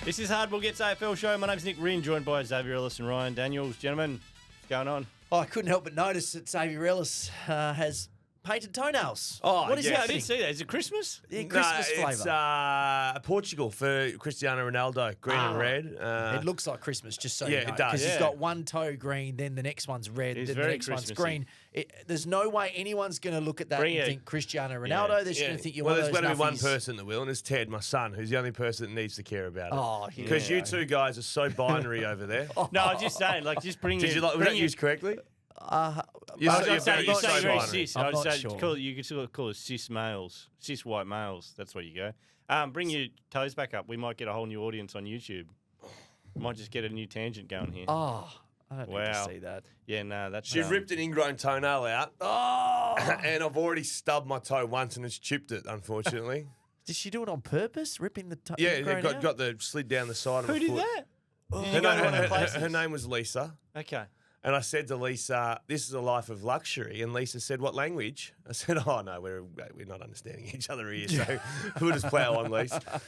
This is Hardball Gets AFL show. My name's Nick Rynne, joined by Xavier Ellis and Ryan Daniels. Gentlemen, what's going on? Oh, I couldn't help but notice that Xavier Ellis has painted toenails. Oh, what is yeah, I happening? didn't see that. Is it Christmas? Yeah, Christmas flavour. It's Portugal for Cristiano Ronaldo, green and red. It looks like Christmas, just so you know. it does. Because Yeah. he's got one toe green, then the next one's red, It's then the very next one's Christmassy. green. There's no way anyone's going to look at that Bring and it. think Cristiano Ronaldo. They're just going to think you're well, one of there's those going to be one nuffies. person that will, and it's Ted, my son, who's the only person that needs to care about it. Oh, Because you two guys are so binary over there. No, I was just saying, like, just bring Did you like, was that used correctly? You're I so- was saying, you're you so say very binary. cis. I'm I'd not say sure. you could still call us cis males, cis white males. That's where you go. Bring your toes back up. We might get a whole new audience on YouTube. Might just get a new tangent going here. Oh, I don't need to Wow. see that. Yeah, no, that's She ripped an ingrown toenail out, Oh! and I've already stubbed my toe once, and it's chipped it, unfortunately. Did she do it on purpose, ripping the toe? Yeah, it got the slid down the side of Who my did foot. that? Did Her, you go to one of the her places? name was Lisa. Okay. And I said to Lisa, "This is a life of luxury." And Lisa said, "What language?" I said, "Oh no, we're not understanding each other here, so we'll just plough on, Lisa."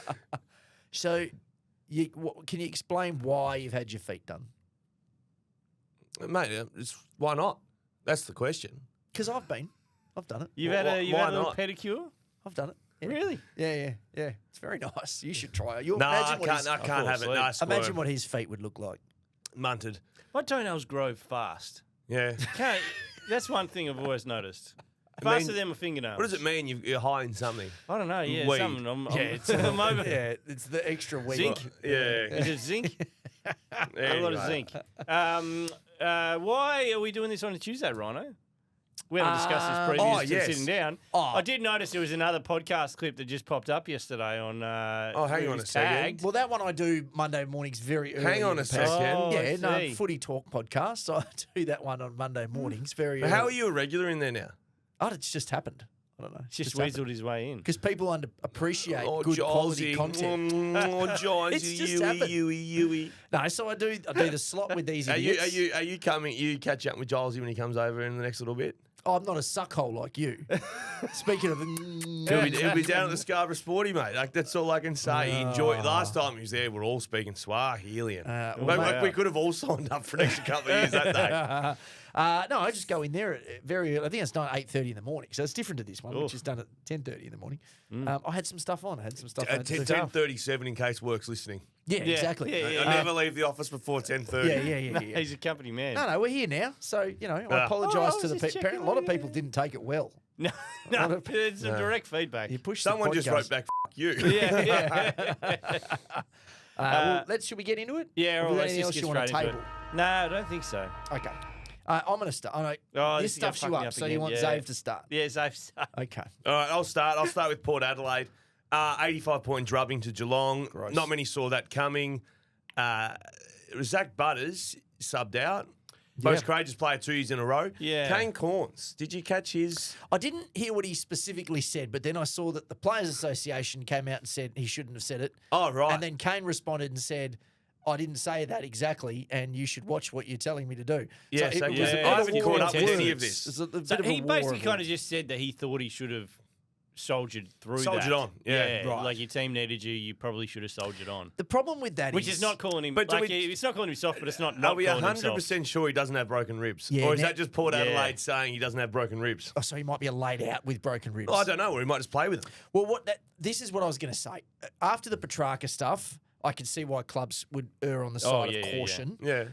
So, can you explain why you've had your feet done? Mate, why not? That's the question. Because I've done it. You've Well, had a why little not? pedicure? I've done it. Yeah. Really? Yeah. It's very nice. You should try it. You'll No, I imagine what can't. his, I can't have it. asleep. No, imagine squirm. what his feet would look like. Munted. My toenails grow fast. Yeah. That's one thing I've always noticed. I mean, Faster than my fingernails. What does it mean? You're high in something. I don't know. Yeah, Weed. something. I'm It's I'm over. yeah, it's the extra weed. Zinc? Yeah. Is it zinc? A lot of Anyway. zinc. Why are we doing this on a Tuesday, Rhino? We haven't discussed this previous to yes. sitting down. Oh. I did notice there was another podcast clip that just popped up yesterday on. hang it on was a second. tagged. Well, that one I do Monday mornings very early. Hang on in a the second. pack. Oh, I Yeah, no, see. footy talk podcast. So I do that one on Monday mornings very early. How are you a regular in there now? Oh, it's just happened. I don't know. It's just weaseled his way in. Because people appreciate good quality content. Jolsy, It's just Yui, happened. Yui. No, so I do the slot with these Are idiots. you coming? You catch up with Jolsy when he comes over in the next little bit? Oh, I'm not a suckhole like you. Speaking of, He'll be down at the Scarborough Sporty, mate. Like that's all I can say. Enjoy. Last time he was there, we're all speaking Swahilian. wow. We could have all signed up for an extra couple of years that day. no, I just go in there at very early. I think it's done at 8:30 in the morning, so it's different to this one, which is done at 10:30 in the morning. I had some stuff on. I had some stuff. I had to do. 10:37 in case work's listening. Yeah, exactly. yeah, I never leave the office before 10:30. Yeah. He's a company man. No, we're here now, so I Ah. apologise Oh, I to the was just people. checking A lot of on people didn't take it well. No, it's a direct feedback. You pushed Someone the just podcast. wrote back, "F you." Yeah. Should we get into it? Yeah, Or all is right, there anything let's else just you get want to straight into table? it. No, I don't think so. Okay. I'm going to start. Oh, This this is gonna stuffs fuck you me up, so again. you want Yeah. Zave to start. Yeah, Zave. Okay. All right, I'll start. I'll start with Port Adelaide. 85-point drubbing to Geelong. Gross. Not many saw that coming. Zach Butters subbed out. Most courageous player 2 years in a row. Yeah. Kane Corns. Did you catch his? I didn't hear what he specifically said, but then I saw that the Players Association came out and said he shouldn't have said it. Oh, right. And then Kane responded and said, I didn't say that exactly, and you should watch what you're telling me to do. Yes, so it okay. was a bit I of haven't a caught war up of with any of words. this. It was a bit So of a he war basically of kind of words. just said that he thought he should have soldiered through Soldiered that. on, yeah. Right. Like your team needed you, you probably should have soldiered on. The problem with that Which is not calling him, But do like, we- it's not calling him soft, but it's not Are we calling him soft. 100% sure he doesn't have broken ribs? Yeah, Or is now- that just Port Yeah. Adelaide saying he doesn't have broken ribs? Oh, so he might be laid out with broken ribs. Oh, I don't know. Or he might just play with them. Well, this is what I was going to say. After the Petrarca stuff, I can see why clubs would err on the side yeah, of yeah, caution. Yeah.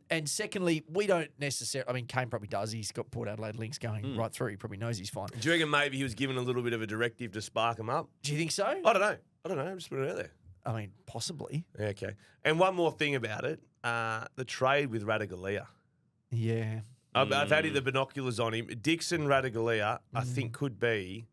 And secondly, we don't necessarily. I mean, Kane probably does. He's got Port Adelaide links going right through. He probably knows he's fine. Do you reckon maybe he was given a little bit of a directive to spark him up? Do you think so? I don't know. I'm just putting it out there. I mean, possibly. Okay. And one more thing about it, the trade with Radaglia. Yeah. I've had the binoculars on him. Dixon Radaglia, I think, could be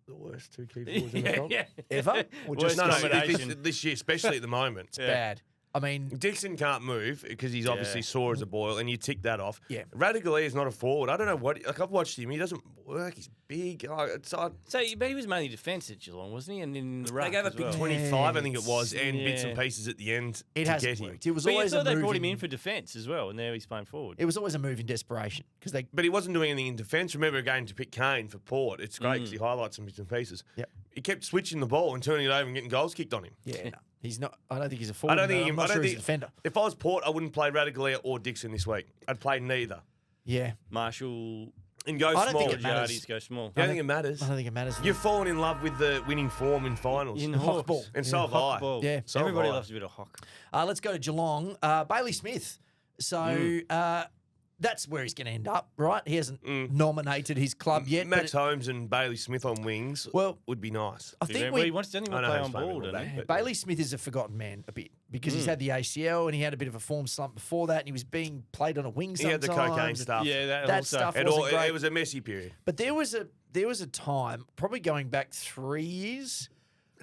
the worst two key forwards in the comp. Ever? Or Worst just No, combination. this year, especially at the moment. bad. I mean, Dixon can't move because he's obviously sore as a boil, and you tick that off. Yeah. Radaglia is not a forward. I don't know what. Like I've watched him. He doesn't work. He's big. But he was mainly defence at Geelong, wasn't he? And in the ruck They gave a as big well. 25, I think it was, and bits and Yeah. pieces at the end It to hasn't get him. worked. It was But you always a thought they move brought him in for defence as well, and now he's playing forward. It was always a move in desperation because they. But he wasn't doing anything in defence. Remember going to pick Kane for Port. It's great because he highlights some bits and pieces. Yep. He kept switching the ball and turning it over and getting goals kicked on him. Yeah, no, he's not. I don't think he's a forward. I don't think I'm not sure he's a think defender. If I was Port, I wouldn't play Radaglia or Dixon this week. I'd play neither Yeah, Marshall, and go I don't small. think it matters. Yardies go small. I don't think it matters. I don't think it matters. You've fallen in love with the winning form in finals. In Hawkball. Hawks. And so have I. Hokball. Yeah. So have Everybody I. loves a bit of Hawk. Let's go to Geelong. Bailey Smith. So that's where he's going to end up, right? He hasn't nominated his club yet. Max but Holmes and Bailey Smith on wings would be nice. I think Well, he wants to I know play he's on playing ball, with doesn't he? that, Bailey Smith is a forgotten man a bit because he's had the ACL and he had a bit of a form slump before that and he was being played on a wing He sometimes. had the cocaine stuff. Yeah, that That also. stuff It wasn't great. was a messy period. But there was a time, probably going back 3 years.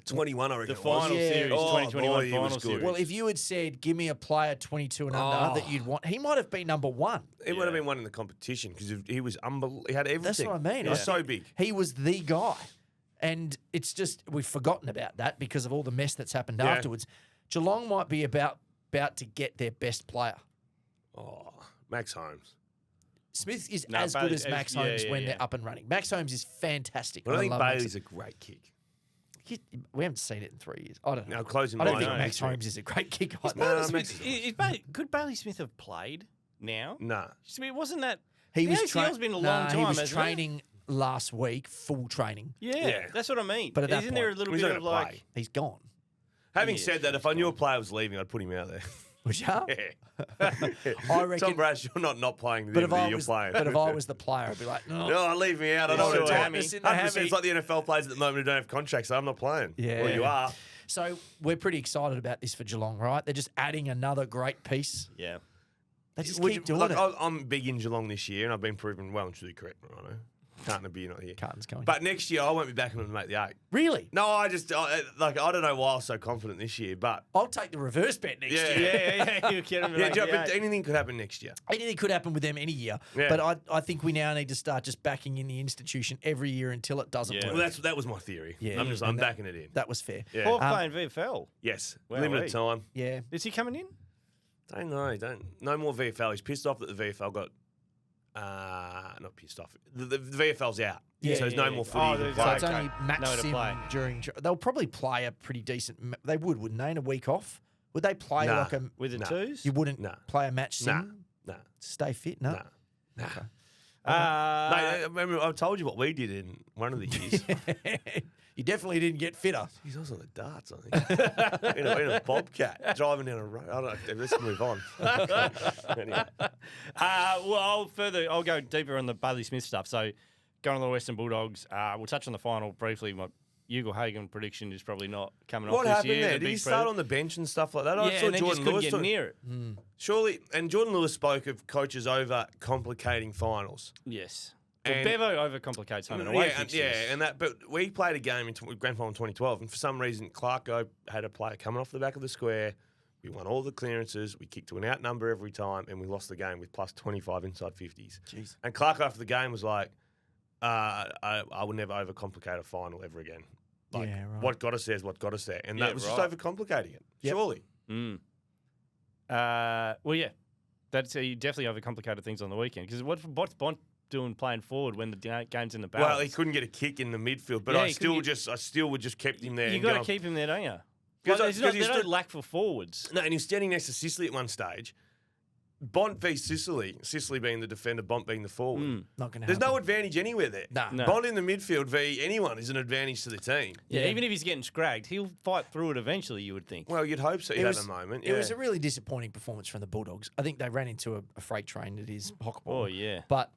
21, I reckon. The it was. final Yeah. series, Oh, 2021 boy, he was final good. series. Well, if you had said, give me a player 22 and under that you'd want, he might have been number one. He would have been one in the competition because he was unbelievable. He had everything. That's what I mean. He was so big. He was the guy. And it's just, we've forgotten about that because of all the mess that's happened Yeah. afterwards. Geelong might be about to get their best player. Oh, Max Holmes. Smith is No, as good Bailey- as Max yeah, Holmes yeah, when yeah. they're up and running. Max Holmes is fantastic. But I think love Max. Bailey's a great kick. We haven't seen it in 3 years. I don't know. Now, closing I don't my think eyes. Max Holmes is a great kicker. No, Bailey Max- Smith, could Bailey Smith have played now? Nah. I mean, wasn't that... He the was ACL's been a long time, He was hasn't it? training last week, full training. Yeah, that's what I mean. But at that Isn't there a point- little He's bit not of gonna like... play. He's gone. Having Yeah, said that, if I knew a player was leaving, I'd put him out there. Was you? I reckon- Tom Brash, you're not playing the But if end of the I year, was, you're playing. but if I was the player, I'd be like, no. No, leave me out. I Yeah, don't want sure, to hammy. do it. 100%. It's like the NFL players at the moment who don't have contracts, so I'm not playing. Yeah. Well, you are. So we're pretty excited about this for Geelong, right? They're just adding another great piece. Yeah. They just Would keep you- doing like, it. I'm big in Geelong this year, and I've been proven well and truly correct, right? Can't be not here. Carlton's going. But next year, I won't be backing them to make the 8. Really? No, I don't know why I was so confident this year, but I'll take the reverse bet next Yeah. year. Yeah. You get him yeah, but anything could happen next year. Anything could happen with them any year. Yeah. But I think we now need to start just backing in the institution every year until it doesn't Yeah. work. Well, that was my theory. Yeah. I'm backing it in. That was fair. Yeah. Hawk playing VFL. Yes, Wow, limited wait. time. Yeah. Is he coming in? Don't know. No more VFL. He's pissed off that the VFL got. Not pissed off. The VFL's out. Yeah, so there's no yeah, more yeah. footy. Oh, you can there's So play. it's only match Nowhere to sim play. during. They'll probably play a pretty decent. They wouldn't they? In a week off, would they play Nah. like a? With the Nah. twos? You wouldn't Nah. play a match sim. Nah. Stay fit. No. Nah. Okay. No, remember, I told you what we did in one of the years. You definitely didn't get fitter. He's also the darts, I think. in a Bobcat, driving down a road. I don't know. Let's move on. Anyway. I'll go deeper on the Bailey Smith stuff. So, going on the Western Bulldogs, we'll touch on the final briefly. My Ugle Hagen prediction is probably not coming off What this happened year. there? The Did he big start on the bench and stuff like that? I Yeah, saw and then just Jordan couldn't Lewis get talk- near it. Surely, and Jordan Lewis spoke of coaches over complicating finals. Yes. Well, And- Bevo overcomplicates home and away fixtures. and that. But we played a game in grand final in 2012, and for some reason, Clarko had a player coming off the back of the square. We won all the clearances. We kicked to an out number every time, and we lost the game with plus 25 inside 50s. Jeez. And Clarko after the game was like, "I will never overcomplicate a final ever again. Like Yeah, right. what got us there is what got us there, and Yeah, that was right. just overcomplicating it. Yep. Surely, Well, yeah. That's you definitely overcomplicated things on the weekend. Because what's Bont doing playing forward when the game's in the balance? well, he couldn't get a kick in the midfield, but Yeah, I he still couldn't would just kept him there. You and got to go- keep him there, don't you? 'Cause Like, I- they 'cause he don't stood- lack for forwards. No, and he was standing next to Sicily at one stage. Bont v Sicily being the defender, Bont being the forward. Not going to There's happen. no advantage anywhere there. Nah. No. Bont in the midfield v anyone is an advantage to the team. Yeah, Yeah. even if he's getting scragged, he'll fight through it eventually, you would think. Well, you'd hope so It at was- the moment. It was a really disappointing performance from the Bulldogs. I think they ran into a freight train that is Hokball. Oh, yeah. But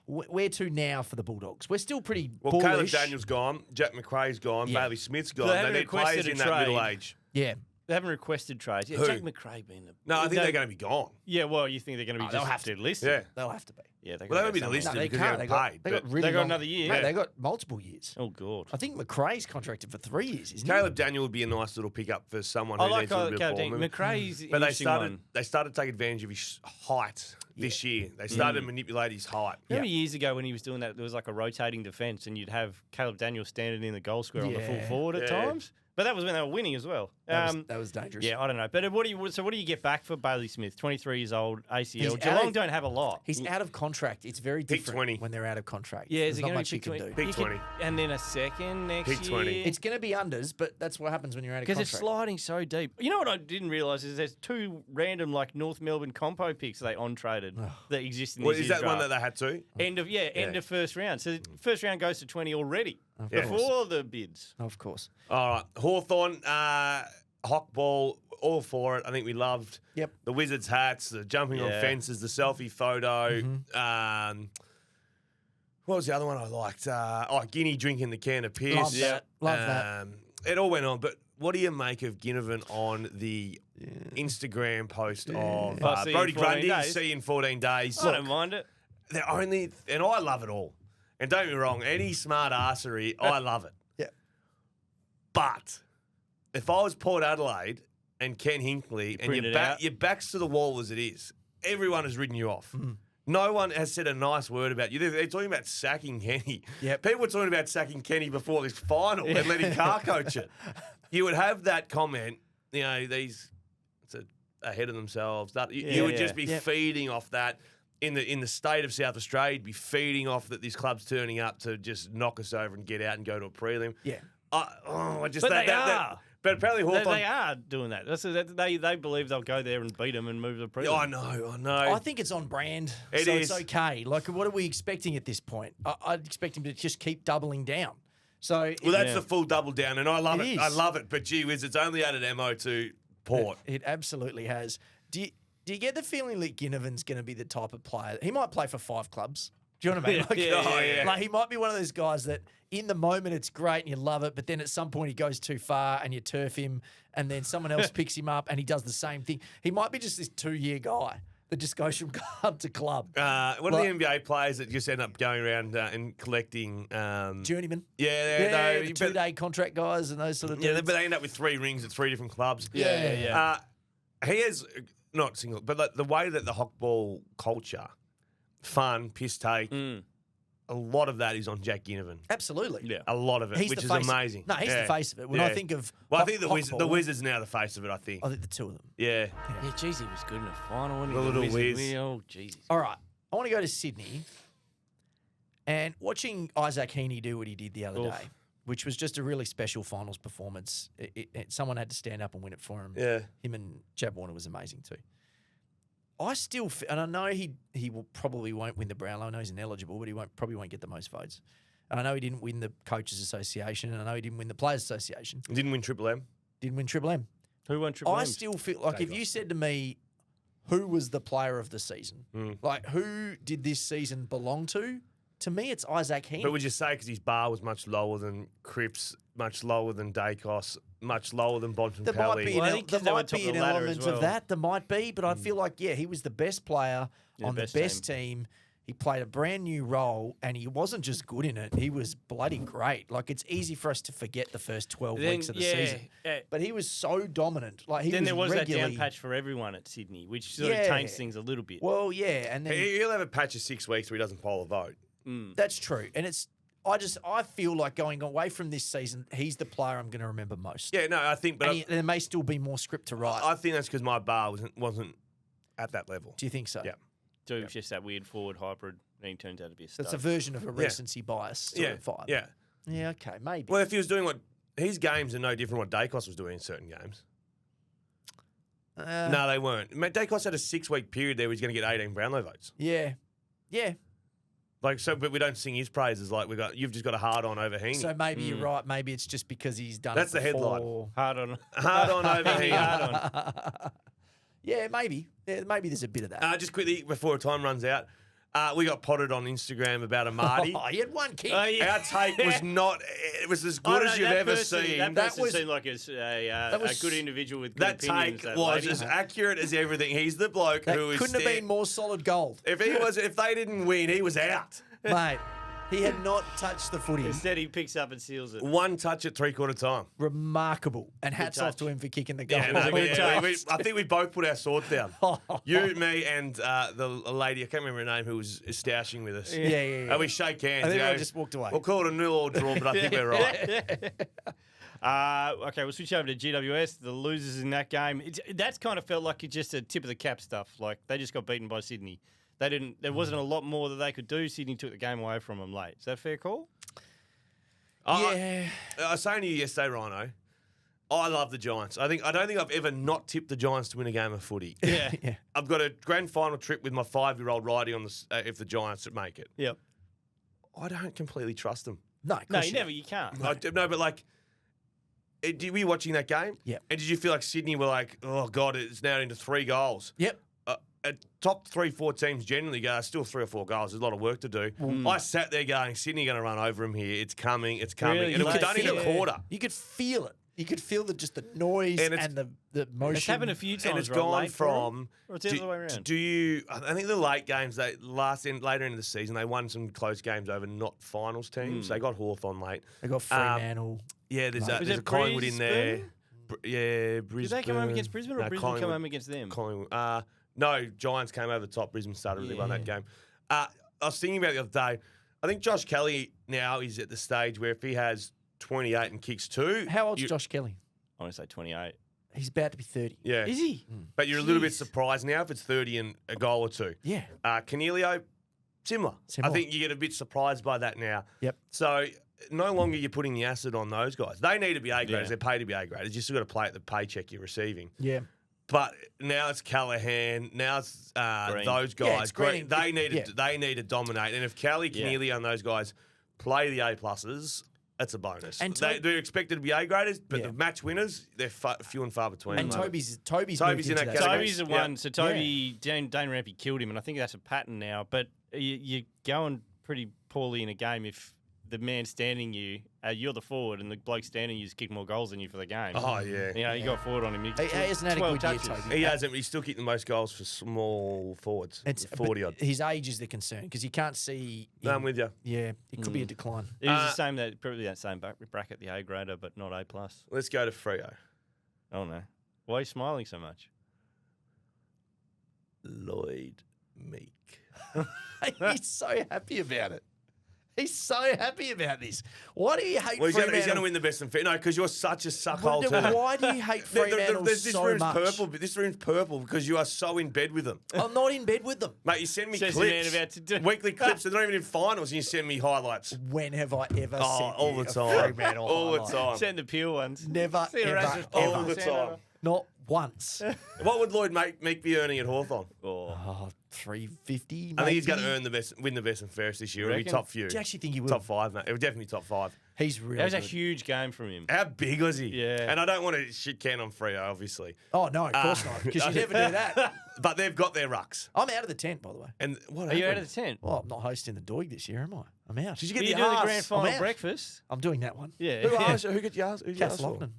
where to now for the Bulldogs? We're still pretty Well, Caleb bullish. Daniels gone, Jack McRae's gone, Yeah. Bailey Smith's they gone. They haven't need requested players a in that trade. middle age. Yeah. They haven't requested trades. Yeah, Who? Jack McRae being the... No, I think They- they're going to be gone. Yeah, well, you think they're going to be they'll just have to. delisted? Yeah. They'll have to be. Yeah, Well, they would be the list. list No, they because can't. they They got, paid. they got but really They got long- another year. Mate, Yeah. they got multiple years. Oh God. I think McRae's contracted for 3 years, isn't Caleb Daniel would be a nice little pickup for someone who I like needs a little bit of Caleb ball Daniel. movement. McRae's But they interesting started one. they started to take advantage of his height this year. They started to manipulate his height. Remember years ago when he was doing that, there was like a rotating defence and you'd have Caleb Daniel standing in the goal square on the full Yeah. forward at Yeah. times. But that was when they were winning as well. That was dangerous. Yeah, I don't know. But what do you get back for Bailey Smith? 23 years old, ACL. He's Geelong out- don't have a lot. He's out of contract. It's very Pick different 20. when they're out of contract. Yeah, is There's it not going much to you be can do. Pick You can- 20. and then a second next Pick 20. year? It's going to be unders, but that's what happens when you're out of Because contract. it's sliding so deep. You know what I didn't realise is there's 2 random like North Melbourne compo picks they on-traded that exist in Well, this is year's that one that draft. they had to? End of first round. So first round goes to 20 already Yeah. before the bids. Of course. All right. Hawthorn, Hokball, all for it. I think we loved Yep. the Wizards hats, the jumping on Yeah. fences, the selfie photo. Mm-hmm. What was the other one I liked? Guinea drinking the can of piss. Love that. Love that. It all went on, but what do you make of Ginnivan on the Instagram post of Oh, see you in Brodie 14 Grundy? days. See you in 14 days. I don't mind it. They're only, and I love it all. And don't get me wrong, any smart arsery, I love it. Yeah. But if I was Port Adelaide and Ken Hinkley and print it out. your back's to the wall as it is, everyone has ridden you off. No one has said a nice word about you. They're talking about sacking Kenny. Yep. People were talking about sacking Kenny before this final and letting Carr coach it. You would have that comment, these it's ahead of themselves. You would just be feeding off that. In the state of South Australia, you'd be feeding off that this club's turning up to just knock us over and get out and go to a prelim. Yeah. But they are. But apparently Hawthorn. They are doing that. They believe they'll go there and beat them and move the prelim. I know. I think it's on brand. It so is. it's okay. Like, what are we expecting at this point? I'd expect him to just keep doubling down. So Well, that's the full double down, and I love It it. is. I love it. But gee whiz, it's only added ammo to Port. It absolutely has. Do you get the feeling that Ginnivan's going to be the type of player? He might play for 5 clubs. Do you know what I mean? Like, Yeah. like he might be one of those guys that in the moment it's great and you love it, but then at some point he goes too far and you turf him, and then someone else picks him up and he does the same thing. He might be just this 2-year guy that just goes from club to club. One of the NBA players that just end up going around and collecting. Journeyman. Yeah, the 2-day contract guys and those sort of Yeah, dudes. but they end up with 3 rings at 3 different clubs. Yeah. He is not single, but like the way that the Hokball culture, fun, piss take, a lot of that is on Jack Ginnivan. Absolutely. Yeah. A lot of it, He's which the is face. amazing. No, he's Yeah. the face of it. When I think of I think the Hokball, Wizards now the face of it. I think. I think the 2 of them. Yeah. Yeah, geez, he was good in the final. Wasn't he? The little Wizard. whiz. Oh, Jesus. All right. I want to go to Sydney and watching Isaac Heeney do what he did the other Oof. day, which was just a really special finals performance. Someone had to stand up and win it for him. Yeah. Him and Chad Warner was amazing too. I still, and I know he will probably won't win the Brownlow. I know he's ineligible, but he probably won't get the most votes. And I know he didn't win the Coaches Association, and I know he didn't win the Players Association. Didn't win Triple M. Didn't win Triple M. Who won Triple I M? still feel like if Dave you said to me, who was the player of the season? Mm. Like, who did this season belong to? To me, it's Isaac Heeney. But would you say because his bar was much lower than Cripps, much lower than Dacos, much lower than Bontempelli? There might be Well, I an, think there 'cause they were might top be of an the ladder element as of well. that. There might be, but I feel like, he was the best player on the best best team. He played a brand new role, and he wasn't just good in it. He was bloody great. Like, it's easy for us to forget the first 12 weeks of the season. Yeah. But he was so dominant. Like, he Then was there was that regularly... down patch for everyone at Sydney, which sort Yeah. of changed things a little bit. Well, yeah, and then... He'll have a patch of 6 weeks where he doesn't poll a vote. That's true. And it's... I feel like going away from this season, he's the player I'm going to remember most. Yeah, no, I think, but And there may still be more script to write. I think that's because my bar wasn't at that level. Do you think so? Yeah. So it was just that weird forward hybrid, and he turns out to be a stud. That's a version of a recency bias sort of vibe. Yeah. Yeah, okay, maybe. Well, if he was doing what his games are no different what Dacos was doing in certain games. No, they weren't. Mate, Dacos had a 6-week period there where he's going to get 18 Brownlow votes. Yeah. Yeah. Like so, but we don't sing his praises. Like you've just got a hard on over Heeney. So maybe you're right. Maybe it's just because he's done That's it the headline. before. hard on. hard on over Heeney. Hard on. Yeah, maybe. Yeah, maybe there's a bit of that. Just quickly before time runs out, We got potted on Instagram about Amadi. Oh, he had one kick. Oh, yeah. Our take was not. It was as good as you've ever seen. That That person was- seemed like a good individual with good That opinions. take that was lady. as accurate as everything. He's the bloke That who is. couldn't have been more solid gold. If they didn't win, he was out. Mate, he had not touched the footy. Instead, he picks up and seals it. One touch at 3/4 time. Remarkable. And hats off touch. to him for kicking the goal. Yeah, no, Good touch. I think we both put our swords down. You, me, and the lady, I can't remember her name, who was stashing with us. Yeah. And we shake hands. I think you know. everyone just walked away. We'll call it a nil or draw, but I think we're right. Okay, we'll switch over to GWS. The losers in that game. That's kind of felt like it's just a tip of the cap stuff. Like they just got beaten by Sydney. They didn't. There wasn't a lot more that they could do. Sydney took the game away from them late. Is that a fair call? Yeah. I was saying to you yesterday, Rhino, I love the Giants. I don't think I've ever not tipped the Giants to win a game of footy. Yeah. Yeah. I've got a grand final trip with my 5-year-old righty on the if the Giants make it. Yep. I don't completely trust them. No, of No, course you can't. No, but like, were you watching that game? Yep. And did you feel like Sydney were like, oh God, it's now into 3 goals? Yep. Top 3-4 teams generally go, still 3 or 4 goals. There's a lot of work to do. I sat there going, Sydney going to run over them here. It's coming. It's coming. Really? And it was You done in could a feel it. quarter. You could feel it. You could feel just the noise And and, it's- the motion. It's happened a few times. And it's Rob, gone late for 'em. from. Or it's the other way around. Do you? I think the late games, later into the season, they won some close games over not finals teams. They got Hawthorn late. They got Fremantle. Yeah, there's Was a it Collingwood in there. Brisbane? Yeah, Did Brisbane. they come home against Brisbane or No, Brisbane come Collingwood. home against them? Collingwood. No, Giants came over the top. Brisbane started really well in that game. I was thinking about it the other day. I think Josh Kelly now is at the stage where if he has 28 and kicks 2. How old's Josh Kelly? I want to say 28. He's about to be 30. Yeah. Is he? But you're a little bit Jeez. surprised now if it's 30 and a goal or 2. Yeah. Cornelio, similar. Similar. I think you get a bit surprised by that now. Yep. So no longer you're putting the acid on those guys. They need to be A graders. Yeah. They're paid to be A graders. You still got to play at the paycheck you're receiving. Yeah. But now it's Callahan. Now it's Green. those Yeah, guys. it's Green. They need Yeah. to. They need to dominate. And if Kelly, Yeah. Cornelio, and those guys play the A pluses, that's a bonus. And They're expected to be A graders, but Yeah. the match winners, they're few and far between. And at the moment. Toby's Toby's moved in into that that. category. Toby's the Yeah. one. So Toby, Dane Rampy killed him, and I think that's a pattern now. But you're going pretty poorly in a game if the man standing you, you're the forward, and the bloke standing you's kicked more goals than you for the game. Oh yeah. You know, you got forward on him. He hasn't had a 12 good year, touches. Toby. He hasn't. He's still kicked the most goals for small forwards. It's 40 odd. His age is the concern because you can't see. No, I'm him- with you. Yeah, it could be a decline. It was the same, probably that same bracket, the A grader, but not A plus. Let's go to Freo. Oh no, why are you smiling so much? Lloyd Meek. He's so happy about it. He's so happy about this. Why do you hate Well, he's going to Fremantle? win the best and fair. No, because you're such a Well, suckhole no, too. why do you hate Fremantle This so room's much? purple. This room's purple because you are so in bed with them, I'm not in bed with them. mate. You send me Says the man clips, about to do- weekly clips. They're not even in finals, and you send me highlights. When have I ever Oh, sent all you the a time, Fremantle all the highlight? time. Send the pure ones. Never, See the ever, rest of ever. All the time. Not once. What would Lloyd Meek be earning at Hawthorn? Oh. Oh, 350. I think he's going to maybe? win the best and fairest this year. It'll be Reckon? top few. Do you actually think he will? Top 5, mate. It would definitely top 5. He's really That was a good. huge game from him. How big was he? Yeah. And I don't want to shit can on Freo, obviously. Oh, no, of course not. Because you never do that. But they've got their rucks. I'm out of the tent, by the way. And what Are you out happened? of the tent? Well, I'm not hosting the Doig this year, am I? I'm out. Did you Are get you the doing the arse? grand final out. breakfast? I'm doing that one. Yeah. Who asked? Who got you asked? Who Kath asked for? Lofton.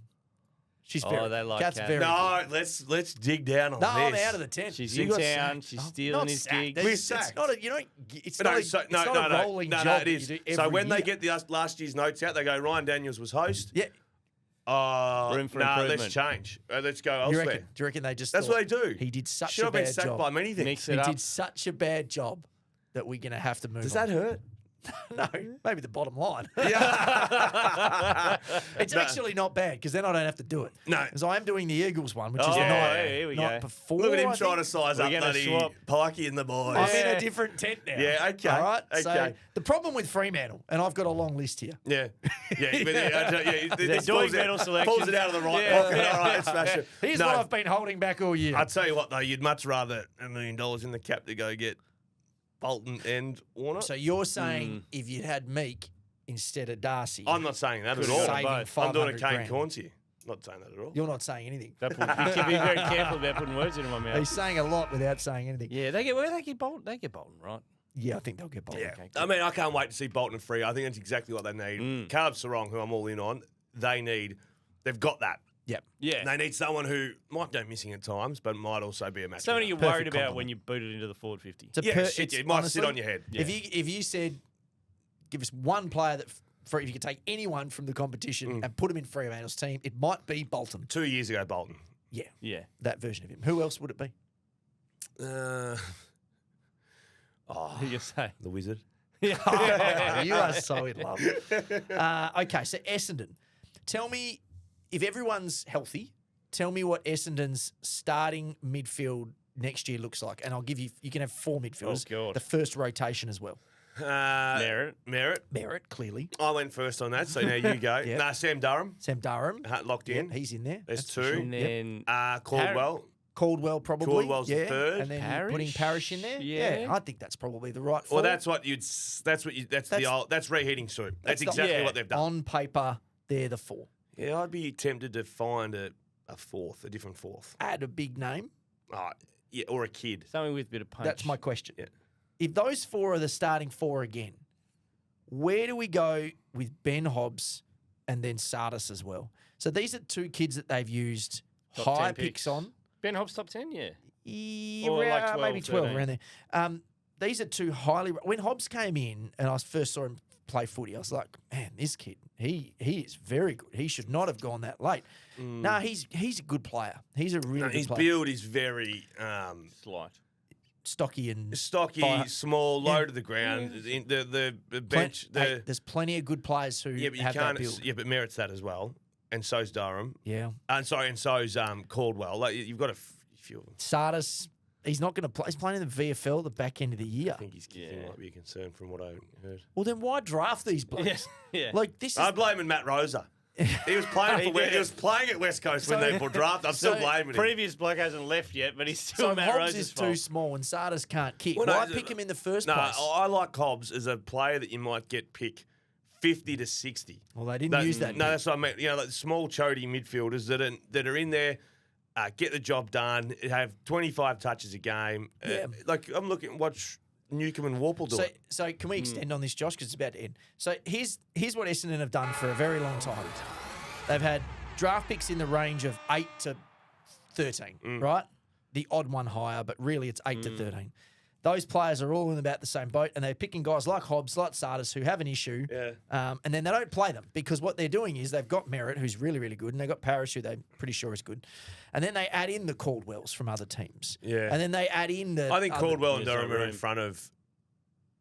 She's Oh, very. they like Kath's Kath. very. No, let's dig down on No, this. I'm out of the tent. She's You in got town. sacked. She's Oh, stealing not his sacked. gig. It's- We're it's sacked. not a, you don't. It's No, not a, so, it's no, not no, a no, rolling no, job no, it that is. you do So every when they year. get the last year's notes out, they go, Ryan Daniels was host. Yeah, Room for let's improvement. change. Let's go you elsewhere. reckon? Do you reckon they just? That's thought what they do. He did such Should a have been bad sacked job. by many things. Mix He it up. did such a bad job that we're gonna have to move. Does on. that hurt? No, maybe the bottom line. Yeah. It's No. actually not bad because then I don't have to do it. No. Because I am doing the Eagles one, which is Oh, not, here we not go. before. Look at him I trying to think. size We're up gonna bloody swap. Pikey and the boys. I'm in Yeah. a different tent now. Yeah, okay, All right. So okay. the problem with Fremantle, and I've got a long list here. Yeah. Yeah. This Doig pulls medal it, selection. pulls it out of the right Yeah. pocket. All right, smash it. Here's No, what I've been holding back all year. I'll tell you what, though, you'd much rather $1 million in the cap to go get Bolton and Warner. So you're saying if you'd had Meek instead of Darcy, I'm not saying that at Could've all. got saving both. I'm doing a 500 Kane grand. Corns here. Not saying that at all. You're not saying anything. That put, you can be very careful about putting words into my mouth. He's saying a lot without saying anything. Yeah, they get Bolton. They get Bolton, right? Yeah, I think they'll get Bolton. Yeah. Okay, I mean, I can't wait to see Bolton free. I think that's exactly what they need. Caleb Sarong, who I'm all in on, they've got that. Yep. Yeah. And they need someone who might go missing at times, but might also be a match. Somebody you're Perfect worried about compliment. when you boot it into the forward 50. It's a Yeah, shit, it's it might honestly, sit on your head. Yeah. If you said, give us one player that, if you could take anyone from the competition and put him in Fremantle's team, it might be Bolton. 2 years ago, Bolton. Yeah. Yeah. That version of him. Who else would it be? Who you say? The Wizard. You are so in love. Okay, so Essendon. Tell me, if everyone's healthy, tell me what Essendon's starting midfield next year looks like. And I'll give you, you can have 4 midfielders. Oh, God. The first rotation as well. Merritt. Merritt, clearly. I went first on that, so now you go. Yeah. Nah, Sam Durham. Sam Durham. Locked in. Yep, he's in there. There's That's for 2. sure. And Yep. then Caldwell. Caldwell probably. Caldwell's the yeah. third. And then Parrish? putting Parrish in there. Yeah. I think that's probably the right Well, forward. that's reheating soup. That's the- exactly yeah. what they've done. On paper, they're the 4. Yeah, I'd be tempted to find a different fourth. Add a big name. Yeah, or a kid. something with a bit of punch. That's my question. Yeah. If those 4 are the starting 4 again, where do we go with Ben Hobbs and then Sardis as well? So these are 2 kids that they've used Top high 10 picks on. Ben Hobbs top 10, yeah. Or like 12, maybe 12 13. around there. These are 2 highly. When Hobbs came in and I first saw him play footy, I was like, man, this kid, he is very good. He should not have gone that late. No, he's a good player. He's a really good His player. build is very Slight. Stocky and stocky, fire. small, low Yeah. to the ground. The bench. Hey, there's plenty of good players who Yeah, but you have that can't. build. Yeah, but Merritt's that as well, and so's Durham. Yeah. And so's Caldwell. Like you've got to. Sardis, he's not going to play. He's playing in the VFL at the back end of the year. I think his kicking might be a concern from what I heard. Well, then why draft these blokes? Yeah. Yeah. Like this is I'm blaming Matt Rosa. He was playing he was playing at West Coast when they put draft. I'm still blaming him. Previous bloke hasn't left yet, but he's still so Matt Hobbs Rose's is fault. too small and Sardis can't kick. Well, Why pick him in the first No, place? I like Hobbs as a player that you might get pick 50 to 60. Well, they didn't use that. No, pick. that's what I mean. You know, like small chody midfielders that are in there, get the job done, have 25 touches a game. Yeah. Like I'm looking, watch Newcomb and Warple do it. So can we extend on this, Josh? Because it's about to end. So here's what Essendon have done for a very long time. They've had draft picks in the range of 8 to 13, right? The odd one higher, but really it's 8 to 13. Those players are all in about the same boat, and they're picking guys like Hobbs, like Sardis, who have an issue, and then they don't play them because what they're doing is they've got Merritt, who's really, really good, and they've got Parrish, who they're pretty sure is good, and then they add in the Caldwells from other teams, and then they add in the. I think Caldwell and There's no Durham are in room. front of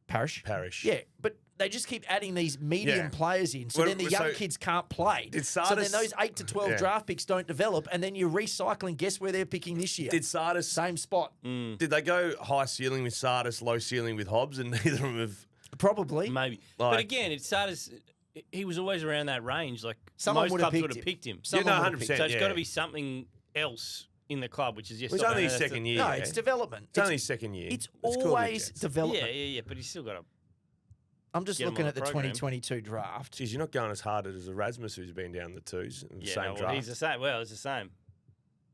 Parrish. Yeah. Yeah, but they just keep adding these medium Yeah. players in, so Well, then the young so kids can't play. did So then Sardis- those 8 to 12 Yeah. draft picks don't develop, and then you're recycling. Guess where they're picking this year? Did Sardis? Same spot. Did they go high ceiling with Sardis, low ceiling with Hobbs, and neither of them have? Probably. Maybe. Like- but again, it started. He was always around that range. Like Someone most would have clubs would picked have him. picked him. Someone no, would have 100%. picked So it's yeah. got to be something else in the club, which is just. Well, it's not only his that's second the- year. No, yeah. it's development. It's only his second year. It's cool with always Jets. development. Yeah, but he's still got to. I'm just Get 'em looking on at the the program. 2022 draft. Geez, you're not going as hard as Erasmus, who's been down the twos in the Yeah, same no, well, draft. he's the same. Well, it's the same.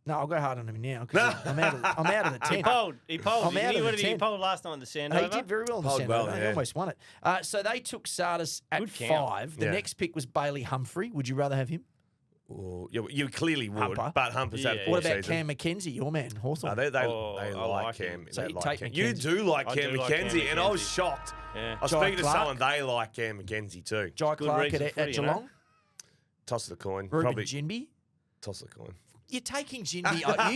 No, I'll go hard on him now because I'm out of the 10. He polled. He polled. I'm out of What the did he 10. polled last night in the He Sandover? did very well in the Polled well, Sandover. He yeah. almost won it. So they took Sardis at Good count. 5. The Yeah. next pick was Bailey Humphrey. Would you rather have him? Oh, you clearly would, Humper. but Humper's had a Yeah. poor What about season. Cam McKenzie, your man, Hawthorn? No, they Oh, like I like Cam. him. So They you like take Cam. McKenzie. You do like I Cam do like Cam McKenzie, and I was McKenzie. shocked. Yeah. I was Jai speaking to Clark. someone, they like Cam McKenzie too. Jai Good Clark reason at footy, you know? Geelong. Toss the coin. Ruben Probably Ginby. toss the coin. You're taking Ginby. Why do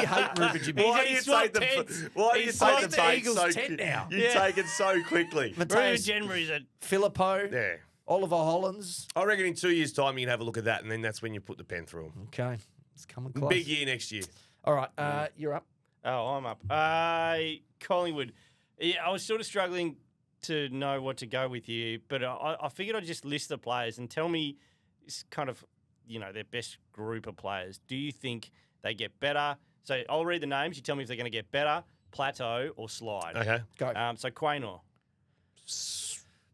you hate Ruben Ginby? Why do He's you swapped take tents. Why do you He's take swapped the the bait Eagles so tent now. You Yeah. take it so quickly. Ruben Mateus Jenbury's a Filippo. Yeah. Oliver Hollands. I reckon in 2 years' time you can have a look at that, and then that's when you put the pen through them. Okay. It's coming close. Big year next year. All right. You're up. Oh, I'm up. Collingwood. Yeah, I was sort of struggling to know what to go with here, but I figured I'd just list the players and tell me it's kind of, their best group of players. Do you think they get better? So I'll read the names. You tell me if they're going to get better, plateau, or slide. Okay. Go. So Quaynor,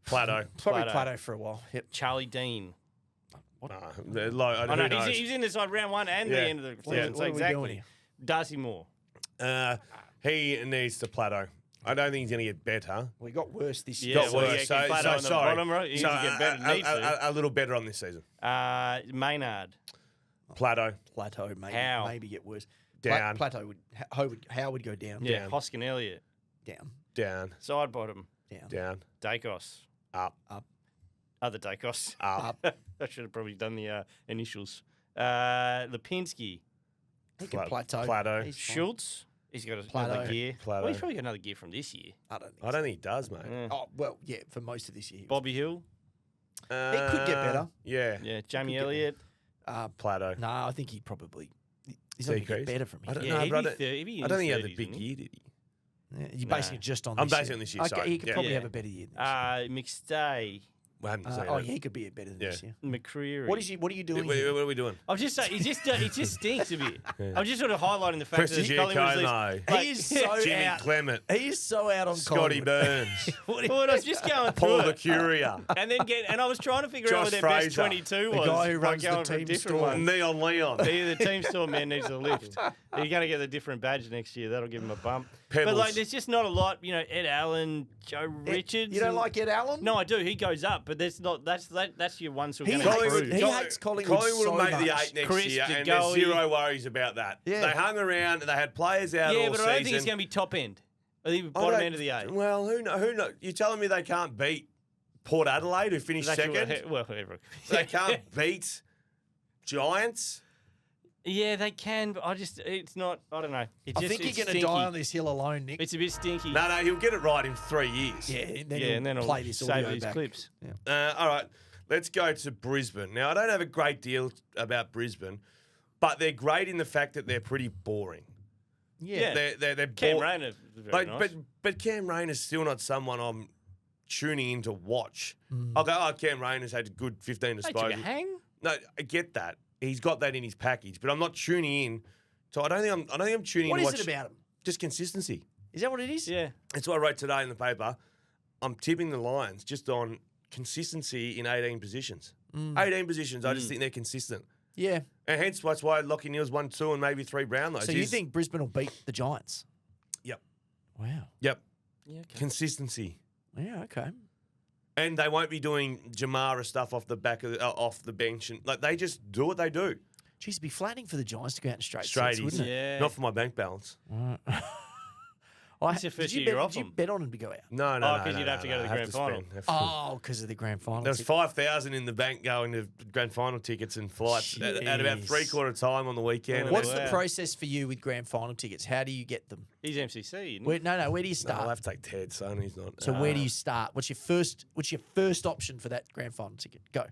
Plateau. Probably Plato. Plato for a while. Yep. Charlie Dean. They're low. I Who know, knows? he's in this like round one and the Yeah. end of the Yeah. season. So What are we doing exactly. here? Darcy Moore. He needs to plateau. I don't think he's going to get better. Well, he got worse this year. Yeah, Got well, worse. yeah, Plato on the sorry. bottom, right? He needs to get better, needs to. a little better on this season. Maynard. Plato. Plateau, maybe get worse. Down. Plateau How would go down. Yeah, Down. Hoskin Elliott. Down. Down. Side bottom. Down. Down. Dacos. Up. Other Dacos. Up. I should have probably done the initials. Lipinski. He can plateau. Plateau. He's fine. Schultz. He's got Plato. another gear. Plato. Well, he's probably got another gear from this year. I don't think I don't think he does, mate. Yeah. Oh, well, yeah, for most of this year. Bobby Hill. He could get better. Yeah. Yeah, Jamie get Elliott. Plato. No, I think he'd probably... He's not going to get Decrease. better from I here. don't Yeah, know, he'd but be I don't- thir- he'd be in I don't think he his had the 30s, big wouldn't he? year, did he? Yeah, you're basing it just on I'm this basing year. it on this year, Okay, sorry. he could Yeah. probably Yeah. have a better year than this McStay. We haven't seen year. that. Yeah, he could be better than this Yeah. year. McCreary. What are you doing What here? are we doing? I'm just saying, he just stinks a bit. Yeah. I'm just sort of highlighting the fact Preston that Collingwood's Giacomo. He is so Jimmy out. Clement. He is so out on Scotty Collingwood. Burns. Well, I was just going through Paul it. Curia. And I was trying to figure out Josh what their best Fraser. 22 The was. guy who by runs the going for a team different store. one. Neon Leon. Yeah, the team store man needs a lift. You're going to get a different badge next year. That'll give him a bump. Pebbles. But, like, there's just not a lot. You know, Ed Allen, Joe Richards. You don't and- like Ed Allen? No, I do. He goes up, but that's your ones who are He going to hates- improve. he hates Collingwood so will make the much. 8 next Chris year, and DeGoey. there's zero worries about that. Yeah. They hung around, they had players out Yeah, all but season. I don't think it's going to be top end. I think I bottom don't- end of the 8. Well, who knows? You're telling me they can't beat Port Adelaide, who finished second? Well, whatever. They can't beat Giants? Yeah, they can, but it's not. I don't know. I think you're going to die on this hill alone, Nick. It's a bit stinky. No, he'll get it right in 3 years. Yeah, and then Yeah, he'll and then play I'll this save audio these back. clips. Yeah. All right, let's go to Brisbane. Now, I don't have a great deal about Brisbane, but they're great in the fact that they're pretty boring. Yeah. They're Cam boring. Rayner, very nice. But Cam Rayner's still not someone I'm tuning in to watch. I'll go, oh, Cam Rayner's had a good 15 Hey, took disposals. a hang? No, I get that. He's got that in his package, but I'm not tuning in. So I don't think I'm tuning What in to is watch it about him? just consistency. Is that what it is? Yeah. That's what I wrote today in the paper. I'm tipping the Lions just on consistency in 18 positions. 18 positions, I just think they're consistent. Yeah. And hence that's why Lockie Neal's won 2 and maybe 3 Brownlows. So you think Brisbane will beat the Giants? Yep. Wow. Yep. Yeah, okay. Consistency. Yeah, okay. And they won't be doing Jamara stuff off the back of off the bench, and like they just do what they do. Geez, it'd be flattening for the Giants to go out in straight sets, Straighties. wouldn't it? Yeah. Not for my bank balance. It's your first year you're off Did you them. bet on them to go out? No, no, Oh, no. 'cause no, you'd have to no, go to the I grand final. have to spend. Oh, because of the grand final. There was ticket. 5,000 in the bank going to grand final tickets and flights at about Jeez. 3/4 time on the weekend. What's What's Wow. the process for you with grand final tickets? How do you get them? He's MCC, isn't he? Where do you No, I'll start? have to take Ted, son. He's not. So where do you start? What's your first option for that grand final ticket? Go.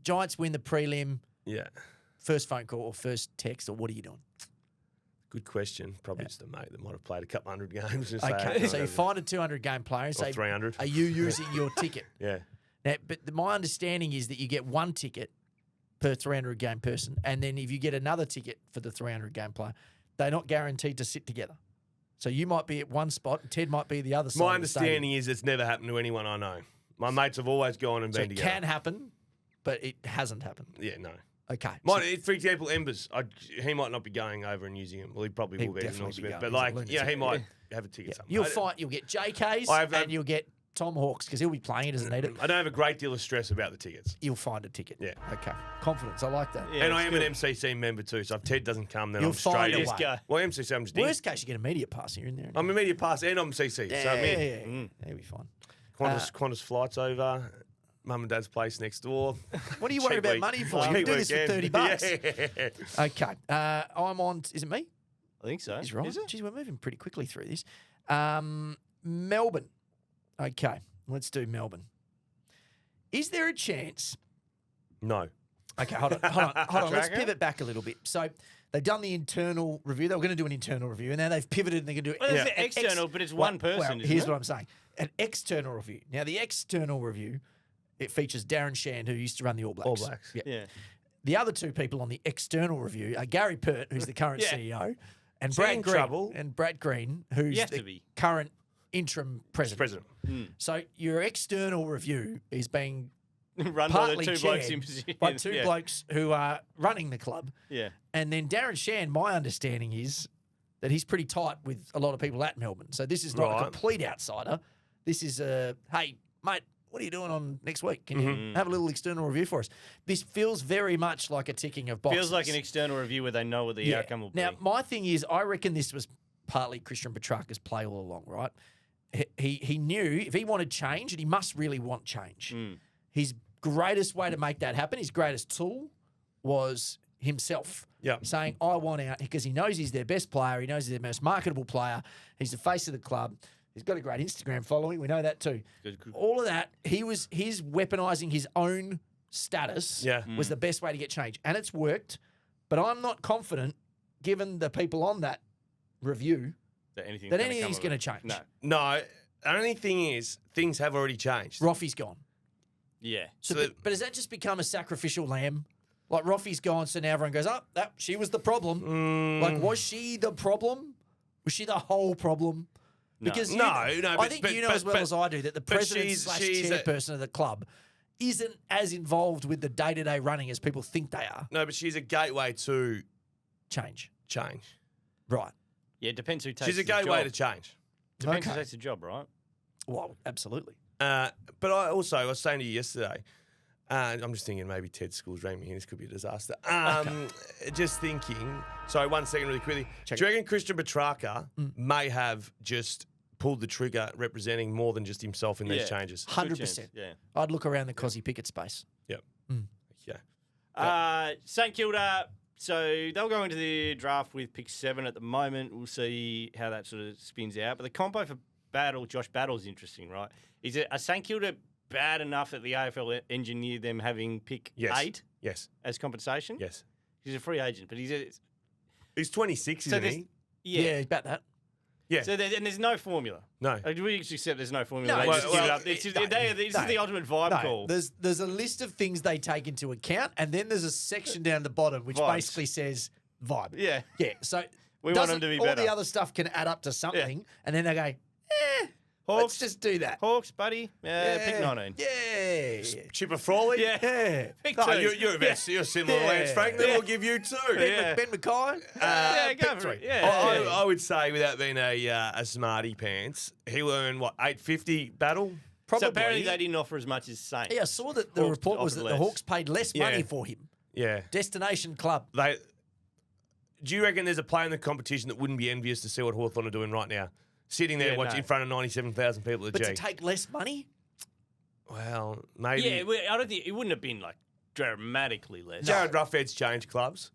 Giants win the prelim, Yeah. first phone call or first text, or what are you doing? Good question. Probably just a mate that might have played a couple hundred games. And Okay, say, so you find a 200 game player and or say, 300. are you using your ticket? Yeah. Now, but my understanding is that you get one ticket per 300 game person, and then if you get another ticket for the 300 game player, they're not guaranteed to sit together. So you might be at one spot, and Ted might be the other side. My of the stadium. understanding is it's never happened to anyone I know. My mates have always gone and So been it together. can happen, but it hasn't happened. Yeah, no. Okay. For example, Embers, he might not be going over and using him. Well, he probably He'd will be. definitely North be Smith, going. but He's a like, lunatic. yeah, he might Yeah. have a ticket You'll somewhere. you'll get JKs I have- and you'll get Tom Hawks because he'll be playing. He doesn't need it. I don't have a great deal of stress about the tickets. You'll find a ticket. Yeah. Okay. Confidence. I like that. Yeah, And I it's am good. an MCC member too, so if Ted doesn't come, then You'll I'm find straight a in. way. guy. Well, MCC, I'm just in. Worst case, you get a media pass. You're in there. I'm a media pass and I'm CC, so I'm in. Yeah, That'll be fine. Qantas flights over, mum and dad's place next door. What are you worried Cheap about week. money for? You Cheap can do this for weekend. $30. Yeah. Okay. I'm on. Is it me? I think so. He's right. Is it? Geez, we're moving pretty quickly through this. Melbourne. Okay. Let's do Melbourne. Is there a chance? No. Okay, hold on. Let's Tracker? pivot back a little bit. So they've done the internal review. They were going to do an internal review, and now they've pivoted and they're going to do Well, it's an an external, but it's one person, Well, isn't here's it? what I'm saying: an external review. Now, the external review it features Darren Shand, who used to run the All Blacks. All Blacks. Yeah. Yeah. The other two people on the external review are Gary Pert, who's the current Yeah. CEO, and Is he Brad in Green. trouble? And Brad Green, who's You have the to be. current interim president. President. So your external review is being Run by the partly two blokes in chaired position. by two yeah. blokes who are running the club. Yeah. And then Darren Shand, my understanding is, that he's pretty tight with a lot of people at Melbourne. So this is not a Right. complete outsider. This is hey, mate, what are you doing on next week? Can you have a little external review for us? This feels very much like a ticking of boxes. Feels like an external review where they know what the outcome will be. Now, my thing is, I reckon this was partly Christian Petrarca's play all along, right? He knew if he wanted change, and he must really want change, his greatest way to make that happen, his greatest tool was himself. Yep. Saying, I want out, because he knows he's their best player. He knows he's their most marketable player. He's the face of the club. He's got a great Instagram following. We know that too. Good. All of that, he's weaponizing his own status was the best way to get change. And it's worked, but I'm not confident, given the people on that review, that anything's going to change. No, the only thing is, things have already changed. Roffy's gone. Yeah. But has that just become a sacrificial lamb? Like, Roffy's gone, so now everyone goes, she was the problem. Like, was she the problem? Was she the whole problem? No. Because I think you know as well as I do that the president / she's chairperson of the club isn't as involved with the day-to-day running as people think they are. No, but she's a gateway to Change. Right. Yeah, it depends who takes She's a the job. gateway to change. Depends Okay. who takes the job, right? Well, absolutely. But I was saying to you yesterday, I'm just thinking maybe Ted Scholes rang me here. This could be a disaster. Just thinking. Sorry, 1 second really quickly. Do you reckon Christian Petrarca may have just pulled the trigger representing more than just himself in these changes? 100%. Yeah. I'd look around the Cozzy Pickett space. Yep. Yeah. St Kilda, so they'll go into the draft with pick 7 at the moment. We'll see how that sort of spins out. But the combo for Josh Battle is interesting, right? Are St Kilda bad enough that the AFL engineered them having pick 8 as compensation? Yes. He's a free agent, but He's 26, isn't he? Yeah, about that. Yeah. So there's no formula. No. We accept there's no formula. No, They just give it up. well, This is the ultimate vibe call. There's a list of things they take into account, and then there's a section down the bottom which Vibes. basically says vibe. Yeah. Yeah. So We want them to be all better. the other stuff can add up to something, and then they go, let's just do that. Hawks, buddy. Pick 19. Yeah. Chipper Frawley? Yeah. Pick No, 2. you're similar, Yeah. Lance Frank. Then Yeah. we'll give you 2. Ben Mackay. Yeah, go pick for it. 3. Yeah. I would say, without being a smarty pants, he'll earn, $850 Battle? Probably. So apparently they didn't offer as much as Saints. Yeah, I saw that the Hawks report was offered that the less. Hawks paid less money for him. Yeah. Destination club. Do you reckon there's a player in the competition that wouldn't be envious to see what Hawthorn are doing right now? Sitting there watching in front of 97,000 people at the But G. to take less money? Well, maybe. Yeah, I don't think it wouldn't have been like dramatically less. Jared Ruffhead's changed clubs.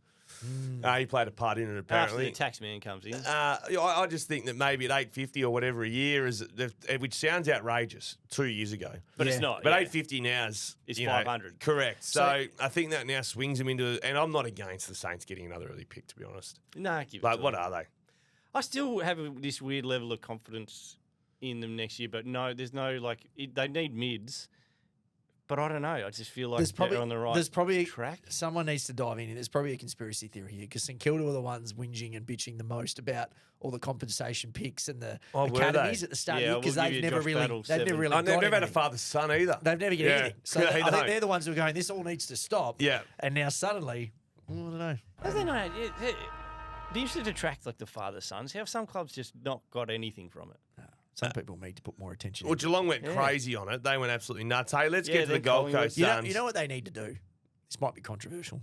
He played a part in it, After apparently. the tax man comes in. I just think that maybe at $850 or whatever a year which sounds outrageous 2 years ago, But it's not. but yeah. $850 now is It's you know, 500. Correct. So I think that now swings him into. And I'm not against the Saints getting another early pick, to be honest. Nah, give it Like, to what them. are they? I still have this weird level of confidence in them next year, but no, there's no they need mids. But I don't know. I just feel like they're on the right There's probably track. someone needs to dive in. There's probably a conspiracy theory here because St Kilda were the ones whinging and bitching the most about all the compensation picks and the Oh, were academies they? at the start Yeah, of the year because we'll give they've you never Josh really Battle, they've never 7. really I've never got had a anything. father son either. They've never get anything. So They I think don't. they're the ones who are going, this all needs to stop. Yeah. And now suddenly, I don't know. Doesn't know? Be interested to track the father sons. How have some clubs just not got anything from it? Some people need to put more attention. Well, Geelong went crazy on it. They went absolutely nuts. Hey, let's Yeah, get to the then Gold Collingwood. Coast you Suns. know what they need to do? This might be controversial.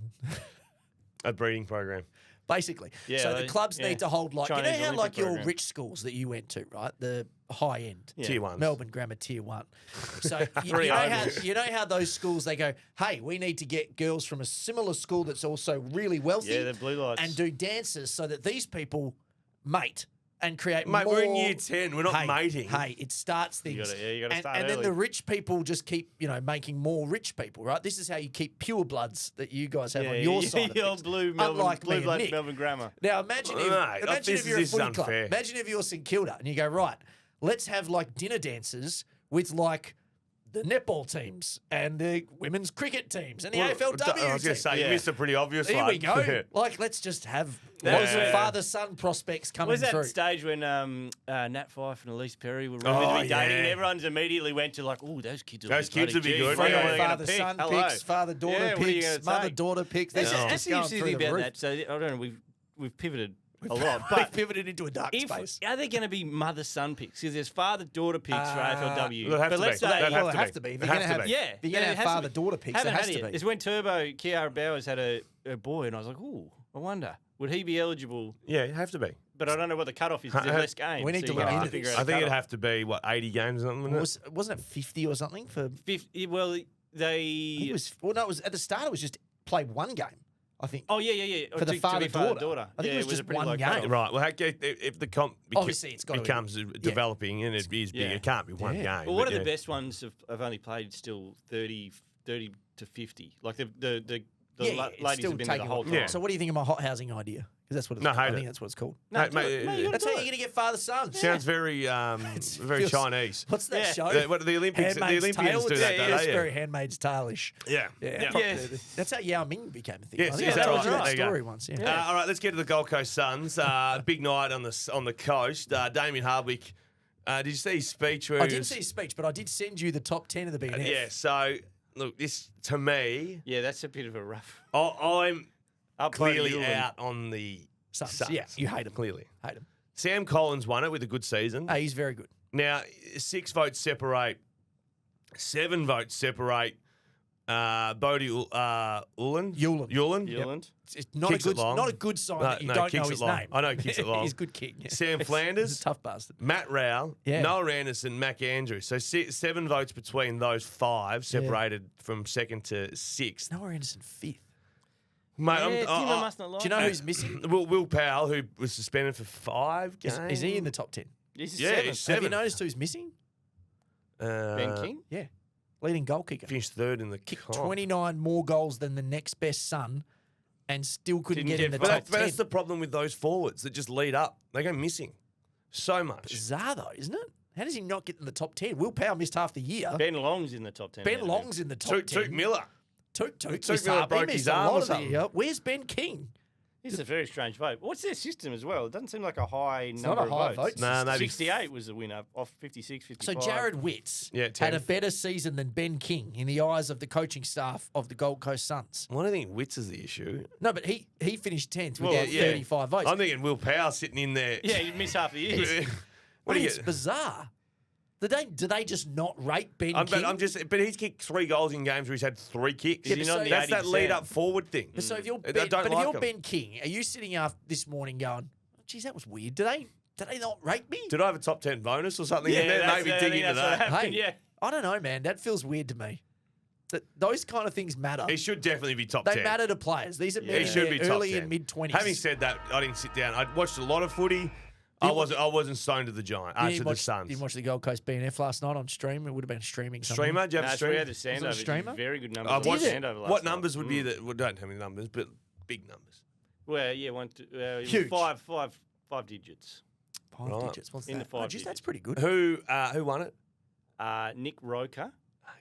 A breeding program. Basically. Yeah, so the clubs yeah. need to hold you Chinese know how Olympic like your program. rich schools that you went to, right? The high end. Yeah. Tier 1. Melbourne Grammar Tier 1. So Three you know how those schools, they go, hey, we need to get girls from a similar school that's also really wealthy Yeah, the blue lights. and do dances so that these people mate and create Mate, more. we're in year 10. We're not mating. Hey, it starts things. You gotta start and then early. the rich people just keep, making more rich people, right? This is how you keep pure bloods that you guys have on your side of your things. blue Melbourne, Unlike blue me and blood Nick. Melbourne grammar. Now imagine if, Mate, if you're a this is footy club. unfair. Imagine if you're St Kilda and you go, right, let's have like dinner dances with like the netball teams and the women's cricket teams and the AFLW I was going to team. say, you Yeah. missed a pretty obvious Here one. we go. Like, let's just have Yeah. lots of father-son prospects coming Was that through. stage when Nat Fyfe and Elise Perry were rumoured to be dating, and everyone's immediately went to like, "Oh, those kids will Those be kids will be bloody good. G's. What are What they are they gonna Father-son pick? Hello. picks, father-daughter Yeah, what are you picks, gonna take? mother-daughter picks. This is That's just the going interesting through thing the about roof. that. So I don't know. We've pivoted a lot. We've But pivoted into a dark if, space. are there going to be mother-son picks? Because there's father-daughter picks for AFLW. They'll have but to let's be. say... They'll Well, have they have to to be. be. They They're have going to to have, be. Yeah. they're going to it have has be. father-daughter picks. It Haven't has had to it. be. It's when Turbo, Kiara Bowers had a boy, and I was like, ooh, I wonder, would he be eligible? Yeah, you have to be. But I don't know what the cutoff is. 'Cause there's less games. We need to you look have into figure this. out I a think it'd cutoff. have to be, 80 games or something? Wouldn't it? Wasn't it 50 or something for? 50, well, they... It was. Well, no, it was at the start. It was just played one game. I think. Oh, yeah. For the To be father-daughter. I think yeah, it was a just pretty one low game. cutoff. Right. Well, if the comp Obviously, it's gotta be- becomes developing and it is big, Yeah. it can't be one Yeah. game. Well, one but of the yeah. best ones have only played still 30 to 50. Like the Yeah, it's ladies still have been there the taking whole a time. lot. Yeah. So, what do you think of my hot housing idea? Because that's what it's No, called. I hate think it. that's what it's called. No, Mate, do it. mate, Mate, you gotta That's do how it. you're going to get father-son. Sounds very very feels- Chinese. What's that Yeah. show? What are the Olympics? The Handmaid's Olympians Tale? do that, don't It's they? very Handmaid's Tale-ish. Yeah. Yeah. Yeah. That's how Yao Ming became a thing. Yes, I think is I that told right? you that There you go. story once. Yeah. All right, let's get to the Gold Coast Suns. Big night on the coast. Damien Hardwick. Did you see his speech? Where I he didn't was- see his speech, but I did send you the top 10 of the BNF. Yeah. So look, this to me, Yeah, that's a bit of a rough. I'm Up clearly Newland. out on the Suns. Yeah, you hate him. Clearly, Hate him. Sam Collins won it with a good season. Hey, he's very good. Now 6 votes separate, 7 votes separate. Bodie Ulan. Yulan. Newland. It's not Kicks a it good, long. not a good sign that you no, don't kicks know it his long. name. I know he kicks it long. He's a good kick. Yeah. Sam He's a Flanders, tough bastard. Matt Rowell, Yeah. Noah Anderson, Mac Andrews. So 7 votes between those 5, separated from 2nd to 6th. Noah Anderson 5th. Mate, Yeah, Timmer must not like Do you know that. who's missing? Will Powell, who was suspended for 5 Is, games. is he in the top 10? He's Yeah, seventh. he's Have you seventh. noticed who's missing? Ben King? Yeah. Leading goal kicker. Finished 3rd in the Kicked comp. 29 more goals than the next best son and still couldn't Didn't get in get the votes. top But 10. that's the problem with those forwards that just lead up. They go missing so much. Bizarre, though, isn't it? How does he not get in the top 10? Will Powell missed half the year. Ben Long's in the top 10. Ben now, Long's in the top 10. Toot Miller. Toot Toot missed Miller half. He broke missed his a arm lot or of the something. year. Where's Ben King? This is a very strange vote. What's their system as well? It doesn't seem like a high not number a high of vote votes. Nah, maybe 68 was the winner off 56, So 55. Jared Witts Yeah, had 10. a better season than Ben King in the eyes of the coaching staff of the Gold Coast Suns. Well, I don't think Wits is the issue. No, but he finished 10th with Well, about yeah. 35 votes. I'm thinking Will Powell sitting in there. Yeah, you missed half the year. What do you It's get? bizarre. Do they just not rate Ben King? But he's kicked 3 goals in games where he's had 3 kicks. Yeah, but so- That's that 80%. lead up forward thing. But so if you're I Ben, don't but like if you're 'em. Ben King, are you sitting up this morning going, oh, geez, that was weird. Do they not rate me? Did I have a top 10 bonus or something? Yeah, in there? that's- Maybe I dig think into that's what that. happened. Hey, yeah. I don't know, man. That feels weird to me. Those kind of things matter. He should definitely be top They 10. matter to players. These are men He should be top early 10. and mid 20s. Having said that, I didn't sit down. I watched a lot of footy. I wasn't stoned to the Giant. To the Suns. Didn't watch the Gold Coast BNF last night on stream. It would have been streaming. somewhere. Streamer? Do you have No, a so we stream? had the standover. Was it a streamer? Very good numbers. I on the watched it? standover last What night. numbers would be that? Well, don't tell me the numbers, but big numbers. Well, yeah, Huge. five digits. 5 Right. digits. What's In that? the 5 geez, digits. that's pretty good. Who won it? Nick Roker.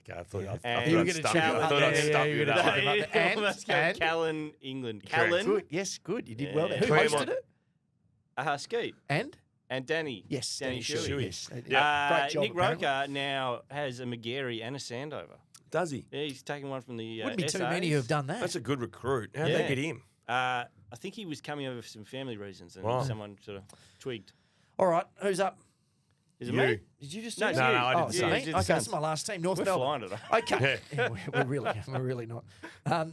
Okay, I thought And I'd you were gonna stump check you. it I up. thought I'd Yeah, stump yeah, you you that would've way. done it. Almost go And? Callan, England. Correct. Callan. Good. Yes, good. You did well there. Yeah. Who Claremont. hosted it? Skeet. And? Danny. Yes, Danny Shuey. Shuey. Yes. Yeah. Great job, Nick apparently. Roker now has a McGarry and a Sandover. Does he? Yeah, he's taking one from the Wouldn't be too SAs. many who have done that. That's a good recruit. How did Yeah. they get him? I think he was coming over for some family reasons and Right. someone sort of twigged. All right, who's up? Is it You. me? Did you just No, do it's that? you. No, I didn't Oh, say sorry. it. Okay, You did this the is my last team, North We're Melbourne. flying today. Okay, yeah, we're really not.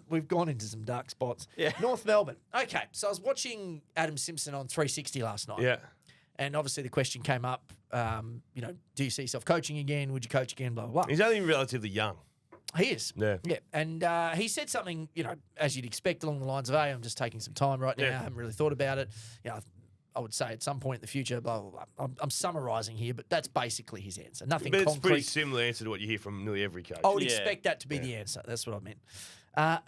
We've gone into some dark spots. Yeah. North Melbourne. Okay, so I was watching Adam Simpson on 360 last night. Yeah. And obviously the question came up, do you see yourself coaching again? Would you coach again? Blah, blah, blah. He's only relatively young. He is. Yeah. Yeah. And he said something, as you'd expect along the lines of, hey, I'm just taking some time right now. Yeah. I haven't really thought about it. I would say at some point in the future, blah, blah, blah. I'm summarising here, but that's basically his answer. Nothing But it's concrete. pretty similar answer to what you hear from nearly every coach. I would Yeah. expect that to be the answer. That's what I meant. I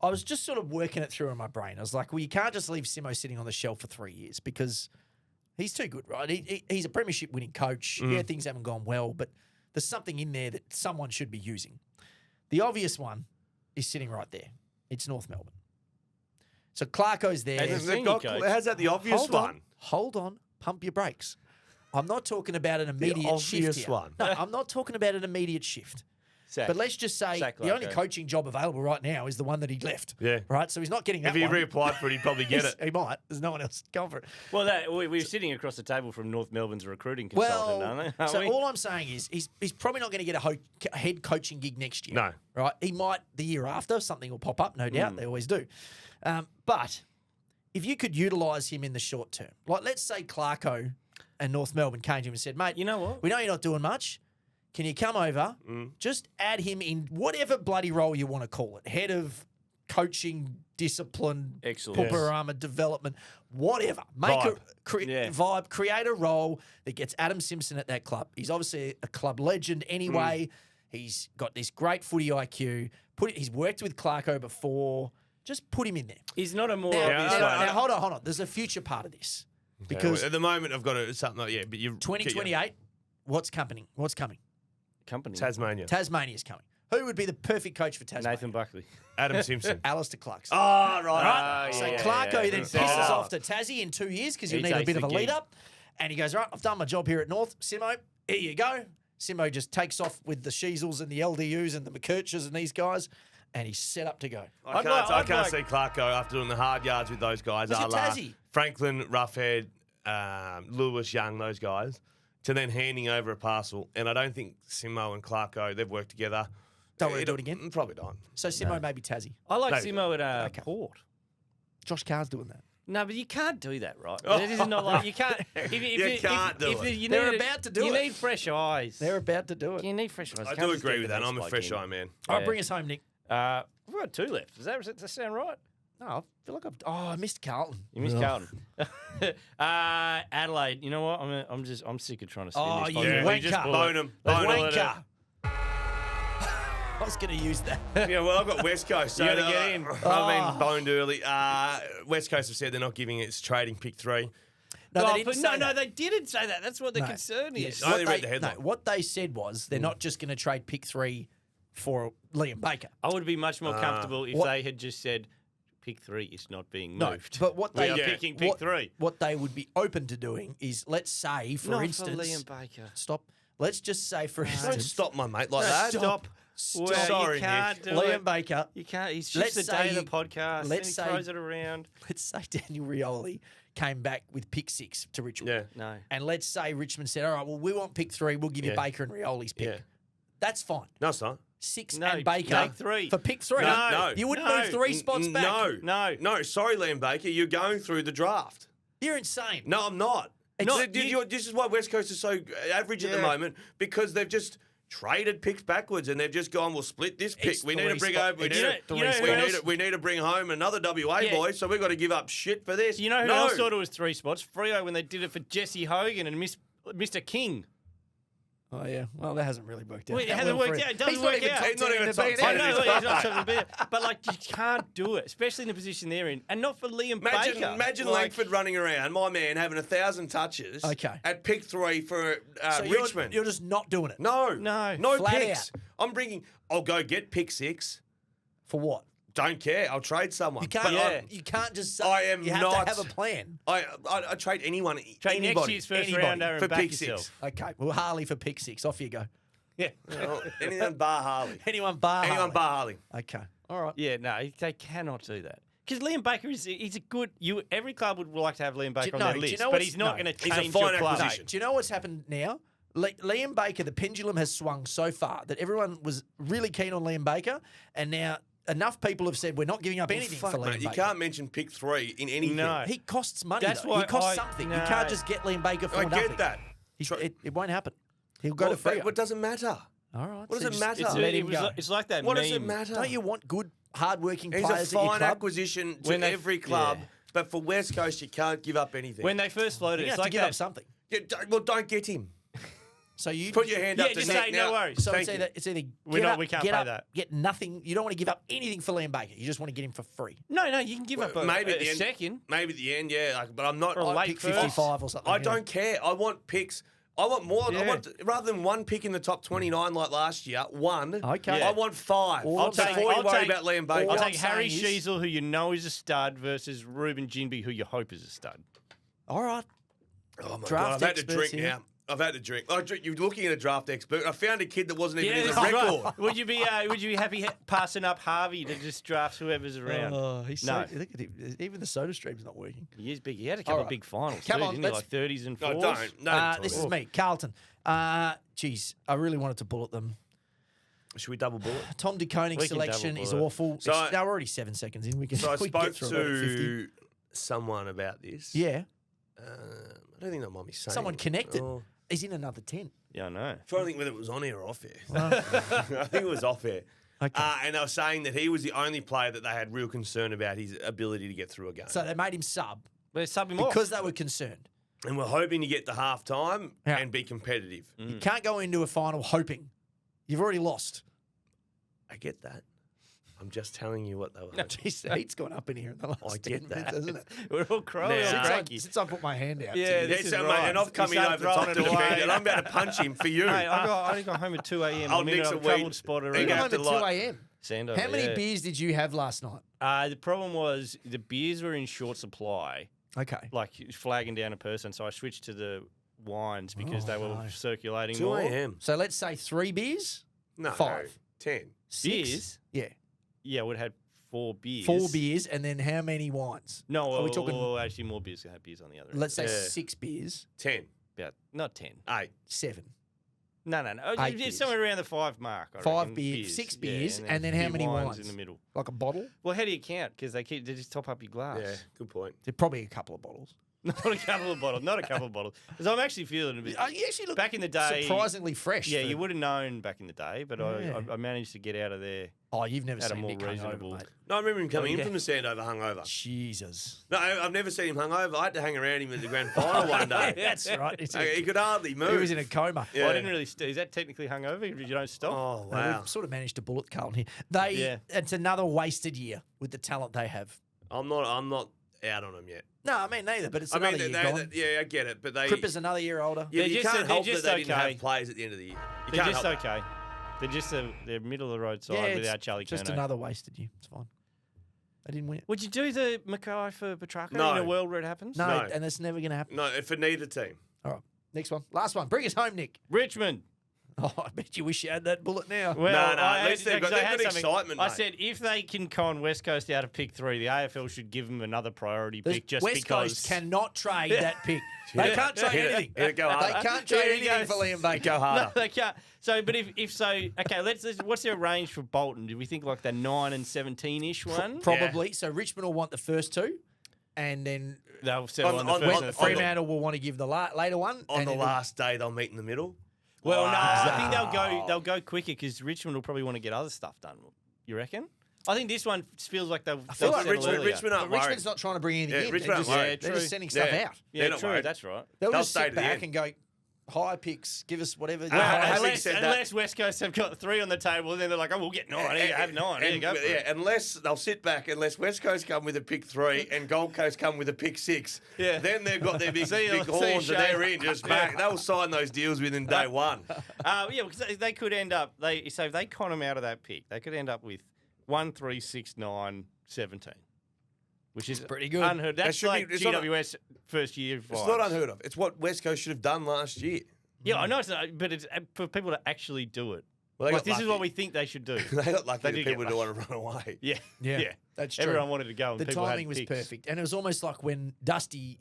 was just sort of working it through in my brain. I was like, well, you can't just leave Simo sitting on the shelf for 3 years because he's too good, right? He's a premiership winning coach. Yeah, things haven't gone well, but there's something in there that someone should be using. The obvious one is sitting right there. It's North Melbourne. So Clarko's there. As a senior coach. How's that the obvious Hold one? on. Hold on. Pump your brakes. I'm not talking about an immediate shift obvious here. one. No, I'm not talking about an immediate shift. Sack. But let's just say Sack the only Clarko. coaching job available right now is the one that he left. Yeah. Right? So he's not getting that If he one. reapplied for it, he'd probably get it. He might. There's no one else going for it. Well, we were sitting across the table from North Melbourne's recruiting consultant, aren't they? Aren't so we? all I'm saying is he's probably not going to get a head coaching gig next year. No. Right? He might the year after. Something will pop up, no doubt. They always do. But if you could utilise him in the short term, like let's say Clarko and North Melbourne came to him and said, mate, You know what? we know you're not doing much. Can you come over? Just add him in whatever bloody role you want to call it. Head of coaching, discipline, Excellent. Pooparama development, whatever. Make Vibe. vibe, create a role that gets Adam Simpson at that club. He's obviously a club legend anyway. He's got this great footy IQ. He's worked with Clarko before. Just put him in there. He's not a more Now, obvious now, one. now, hold on. There's a future part of this. Because at the moment, I've got something like, but you 2028, what's coming? What's coming? Company. Tasmania. Tasmania's coming. Who would be the perfect coach for Tasmania? Nathan Buckley. Adam Simpson. Alistair Clarkson. Oh, right. Right? So Clarko then Oh. pisses off to Tassie in 2 years because you He need a takes bit of the a gig. lead up. And he goes, right, I've done my job here at North. Simo, here you go. Simo just takes off with the Sheasels and the LDUs and the McKirchers and these guys, and he's set up to go. I can't see Clarko after doing the hard yards with those guys. Look at a la Tassie. Franklin, Roughhead, Lewis, Young, those guys, to then handing over a parcel. And I don't think Simo and Clarko, they've worked together. Don't want to do it again? Probably don't. So Simo maybe Tassie. I like Maybe. Simo at Okay. Port. Josh Carr's doing that. No, but you can't do that, right? This is not like you can't. You can't do it. You They're need about to do You it. need fresh eyes. They're about to do it. You need fresh eyes. I You do can't just agree get with the that. next I'm a bloke fresh in. eye man. All right, Yeah. bring us home, Nick. We've got two left. Does that sound right? No, I feel like I missed Carlton. You missed Carlton. Adelaide. You know what? I'm sick of trying to spin Oh, this. you podcast. wanker. Just pull Bone it. 'em. Let's Bone 'em. roll it out. Wanker. I was going to use that. Yeah, well, I've got West Coast. So You gotta get in. I've been boned early. West Coast have said they're not giving it. It's trading pick 3. No, Oh, they didn't but say no, that. they didn't say that. That's what the No. concern is. I only read the headline. what they said was they're not just going to trade pick 3 for Liam Baker. I would be much more comfortable if what- they had just said pick 3 is not being No, moved. but what we they are Yeah. picking pick what, 3. What they would be open to doing is, let's say, for Not instance, for Liam Baker. stop. Let's just say, for Don't instance, stop my mate like No, that. stop. Stop. Well, Sorry, you can't Nick. do Liam it. Baker. You can't. It's Let's just the say day of the you- podcast. let's and he say- throws it around. Let's say Daniel Rioli came back with pick 6 to Richmond. Yeah. No. And let's say Richmond said, all right, well, we want pick 3. We'll give you Yeah. Baker and Rioli's pick. Yeah. That's fine. No, it's not. 6 No, and Baker take 3. for pick 3. No. You wouldn't No. move 3 spots back. No. Sorry, Liam Baker. You're going through the draft. You're insane. No, I'm not. This is why West Coast is so average at the Yeah. moment, because they've just traded picks backwards and they've just gone, we'll split this pick. It's We need to 3 bring spot- over. We it's need three to- spots. we need to- we need to bring home another WA Yeah. boy, so we've got to give up shit for this. You know who No. else thought it was 3 spots? Freo when they did it for Jesse Hogan and Mr. King. Oh, yeah. Well, that hasn't really worked out. Well, it that hasn't well for worked him. out. It doesn't He's not work even out. top He's not 10 even in the top BNF. 10 I in know, his he's club. not something big, but like you can't do it, especially in the position they're in, and not for Liam Baker. Imagine Like, Langford running around, my man having 1,000 touches Okay. at pick 3 for So Richmond. You're just not doing it. No. No. No Flat picks. I'll go get pick 6. For what? Don't care. I'll trade someone. You can't. But Yeah. You can't just say. I am you have not- to have a plan. I trade anyone. Trade anybody, next year's first anybody rounder and for back pick yourself. 6. Okay. Well, Harley for pick 6. Off you go. Yeah. Well, anything bar Harley. Anyone bar. Anyone Harley. bar Harley. Okay. All right. Yeah, no, they cannot do that. Because Liam Baker he's a good. Every club would like to have Liam Baker on their list, but what's- he's not no. going to He's a change fine your club. acquisition. No, do you know what's happened now? Liam Baker, the pendulum has swung so far that everyone was really keen on Liam Baker, and now enough people have said we're not giving up anything Fuck, for Liam mate, you Baker. can't mention pick 3 in anything. No. He costs money. That's though. why He costs I- something. no. You can't just get Liam Baker for I nothing. get that. It won't happen. He'll go Well, to Freo. what doesn't matter? All right. what does it just- matter? just Let let It him was go. like, it's like that What meme. does it matter? Don't you want good, hard-working He's a players at your fine club? acquisition to When they- every club, yeah. but for West Coast, you can't give up anything. When they first floated, You it's have to like give that. up something. Don't get him. So you Put your hand Yeah, up to just Nick say now. no worries. So Thank you. it's either We're get not- up, we can't get pay up, that. get nothing. You don't want to give up anything for Liam Baker. You just want to get him for free. No, you can give up Maybe at a the end, second. Maybe at the end, yeah. But I'm not. Or a I late Pick first. 55 or something. I yeah. don't care. I want picks. I want more. I Yeah. want rather than one pick in the top 29 like last year. One. Okay. I want 5. All I'm saying- before you I'll worry take- about Liam Baker. all I'll I'm take Harry saying is- Sheasel, who you know is a stud, versus Ruben Ginby, who you hope is a stud. All right. Oh my Draft god! I've had to experts drink here. now. I've had to drink. You're looking at a draft expert. I found a kid that wasn't even in this the is record. right. Would you be happy passing up Harvey to just draft whoever's around? Oh, he's No. look at him. Even the soda stream's not working. He is big. He had a couple of right. big finals. Come too, on, didn't he? let's- Like 30s and 40s. No, don't. No, This is me, Carlton. Geez, I really wanted to bullet them. Should we double bullet? Tom De Konin's We can selection double is bullet. awful. So I- Now we're already 7 seconds in. We can. So I we can spoke get through about 50. to someone about this. Yeah, I don't think that might be saying. someone connected. Oh, He's in another 10. Yeah, I know. I'm trying to think whether it was on air or off air. I think it was off air. Okay. And they were saying that he was the only player that they had real concern about his ability to get through a game. So they made him sub But sub him off. because they were concerned. And we're hoping to get to half time Yeah. and be competitive. You can't go into a final hoping. You've already lost. I get that. I'm just telling you what they were hoping. Jeez, the heat's gone up in here in the last I 10 get minutes, that. hasn't it? We're all crowing. Now- all cranky. Since I put my hand out. Yeah, to you. this is so, right. mate, and I've You come in start over the top throwing to it defend away. you, and I'm about to punch him for you. Mate, I got home at 2 a.m. Oh, I'm in Nick's a a troubled weed. spot He You already. got have home to at 2 like- a.m. Sandover, How many yeah. beers did you have last night? The problem was the beers were in short supply, Okay. like flagging down a person. So I switched to the wines because they were no. circulating 2 more. a.m. So let's say 3 beers, No. 5. 10. 6. Beers? Yeah. Yeah, I would have had 4 beers. 4 beers, and then how many wines? No, Are we talking- actually more beers. I have beers on the other end. Let's say Yeah. 6 beers, 10. About not 10. 8. 7. No. 8 It's beers. somewhere around the 5 mark. I 5 reckon, beers, 6 Yeah, beers, and then a how few many wines? in the middle? Like a bottle? Well, how do you count? Because they just top up your glass. Yeah, good point. They're probably a couple of bottles. Not a couple of bottles. Not a couple of bottles. Because I'm actually feeling a bit. You actually look Back in the day, surprisingly fresh. Yeah, for- you would have known back in the day, but Yeah. I managed to get out of there. Oh, you've never At a seen more Nick hungover, reasonable- mate. No, I remember him coming Oh, in yeah. from the Sandover hungover. Jesus. No, I've never seen him hungover. I had to hang around him at the grand final one day. That's right. He could hardly move. He was in a coma. Yeah. Well, I didn't really. Is that technically hungover? If you don't stop. Oh, No, wow. we've sort of managed to bullet Carlton here. Yeah. It's another wasted year with the talent they have. I'm not out on him yet. No, I mean neither, but it's I another mean, year gone. yeah, I get it, but they. Cripper's another year older. Yeah, They're you just- can't they're help that just they didn't okay. have players at the end of the year. You They're can't just help that. okay. They're just they're middle of the road side it's without Charlie just Curnow. another wasted year. It's fine. They didn't win it. Would you do the Mackay for Petrarca No. in a world where it happens? No, No. and that's never going to happen. No, for neither team. All right, next one. Last one. Bring us home, Nick. Richmond. Oh, I bet you wish you had that bullet now. Well, No, at least they've got had something. excitement, I mate. said if they can con West Coast out of pick 3, the AFL should give them another priority The pick just West because. Coast cannot trade that pick. They can't trade Hit it. anything. Hit it, go They harder. can't trade Here he anything goes. for Liam Baker. Go No, harder. they can't. So, but if so, okay. Let's. What's their range for Bolton? Do we think like the 9 and 17-ish one? Probably. So Richmond will want the first 2, and then They'll settle on the on first the- and the on third. Fremantle will want to give the later one. On and the then last day, they'll meet in the middle. Well, no, I Wow. think they'll go quicker because Richmond will probably want to get other stuff done. You reckon? I think this one feels like they'll. I feel they'll like settle Richmond earlier. aren't But Richmond's worried. not trying to bring anything Yeah, in. Richmond They're aren't just, worried. they're True. just sending stuff Yeah. out. Yeah, They're not true. worried. That's right. They'll They'll just stay sit to the back end. and go, high picks, give us whatever. Well, I think unless, said that- unless West Coast have got 3 on the table, then they're like, oh, we'll get 9. Here you have 9. Here you go. For it. Unless they'll sit back, unless West Coast come with a pick 3 and Gold Coast come with a pick 6. Yeah. Then they've got their big, See you- big see you, horns and they're Shane. in just back. They'll sign those deals within day one. Yeah, because they could end up. So if they con them out of that pick, they could end up with 1, 3, 6, 9, 17, which is pretty good. Unheard. That's should like be- it's not- GWS first year. It's vibes. not unheard of. It's what West Coast should have done last year. Yeah, I know it's not, but it's for people to actually do it. Well, they Like got this is lucky. what we think they should do. They got lucky They that did get people don't want to run away. Yeah, Yeah, that's true. Everyone wanted to go, and The people timing had was picks. perfect. And it was almost like when Dusty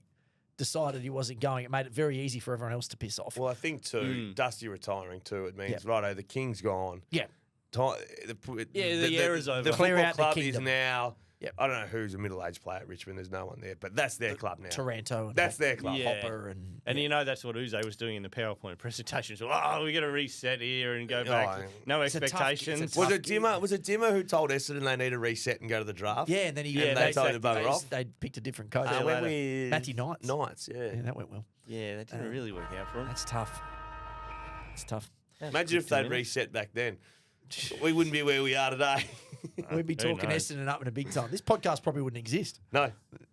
decided he wasn't going, it made it very easy for everyone else to piss off. Well, I think too, Dusty retiring too, it means, righto, the King's gone. yeah. The era's over. The Clear football out the club is kingdom. now, Yep. I don't know who's a middle-aged player at Richmond. There's no one there, but that's their club now. Taranto. And That's their club. Yeah. Hopper and And you know that's what Uze was doing in the PowerPoint presentation. So, we got to reset here and go back. Oh, No it's a tough- expectations. it's a Was tough it Dimmer? Was it Dimmer who told Essendon they need a reset and go to the draft? yeah, and then he Yeah, they told you to bugger off. They'd picked a different coach. Yeah, When later. we Matthew Knights. Knights, yeah. Yeah, that went well. Yeah, that didn't really work out for him. That's tough. It's tough. Imagine if they'd reset back then. We wouldn't be where we are today. We'd be who talking knows? Essendon up in a big time. This podcast probably wouldn't exist. No.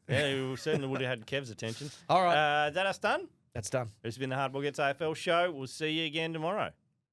Yeah, we certainly would have had Kev's attention. All right. Is that us done? That's done. This has been the Hardball Gets AFL show. We'll see you again tomorrow.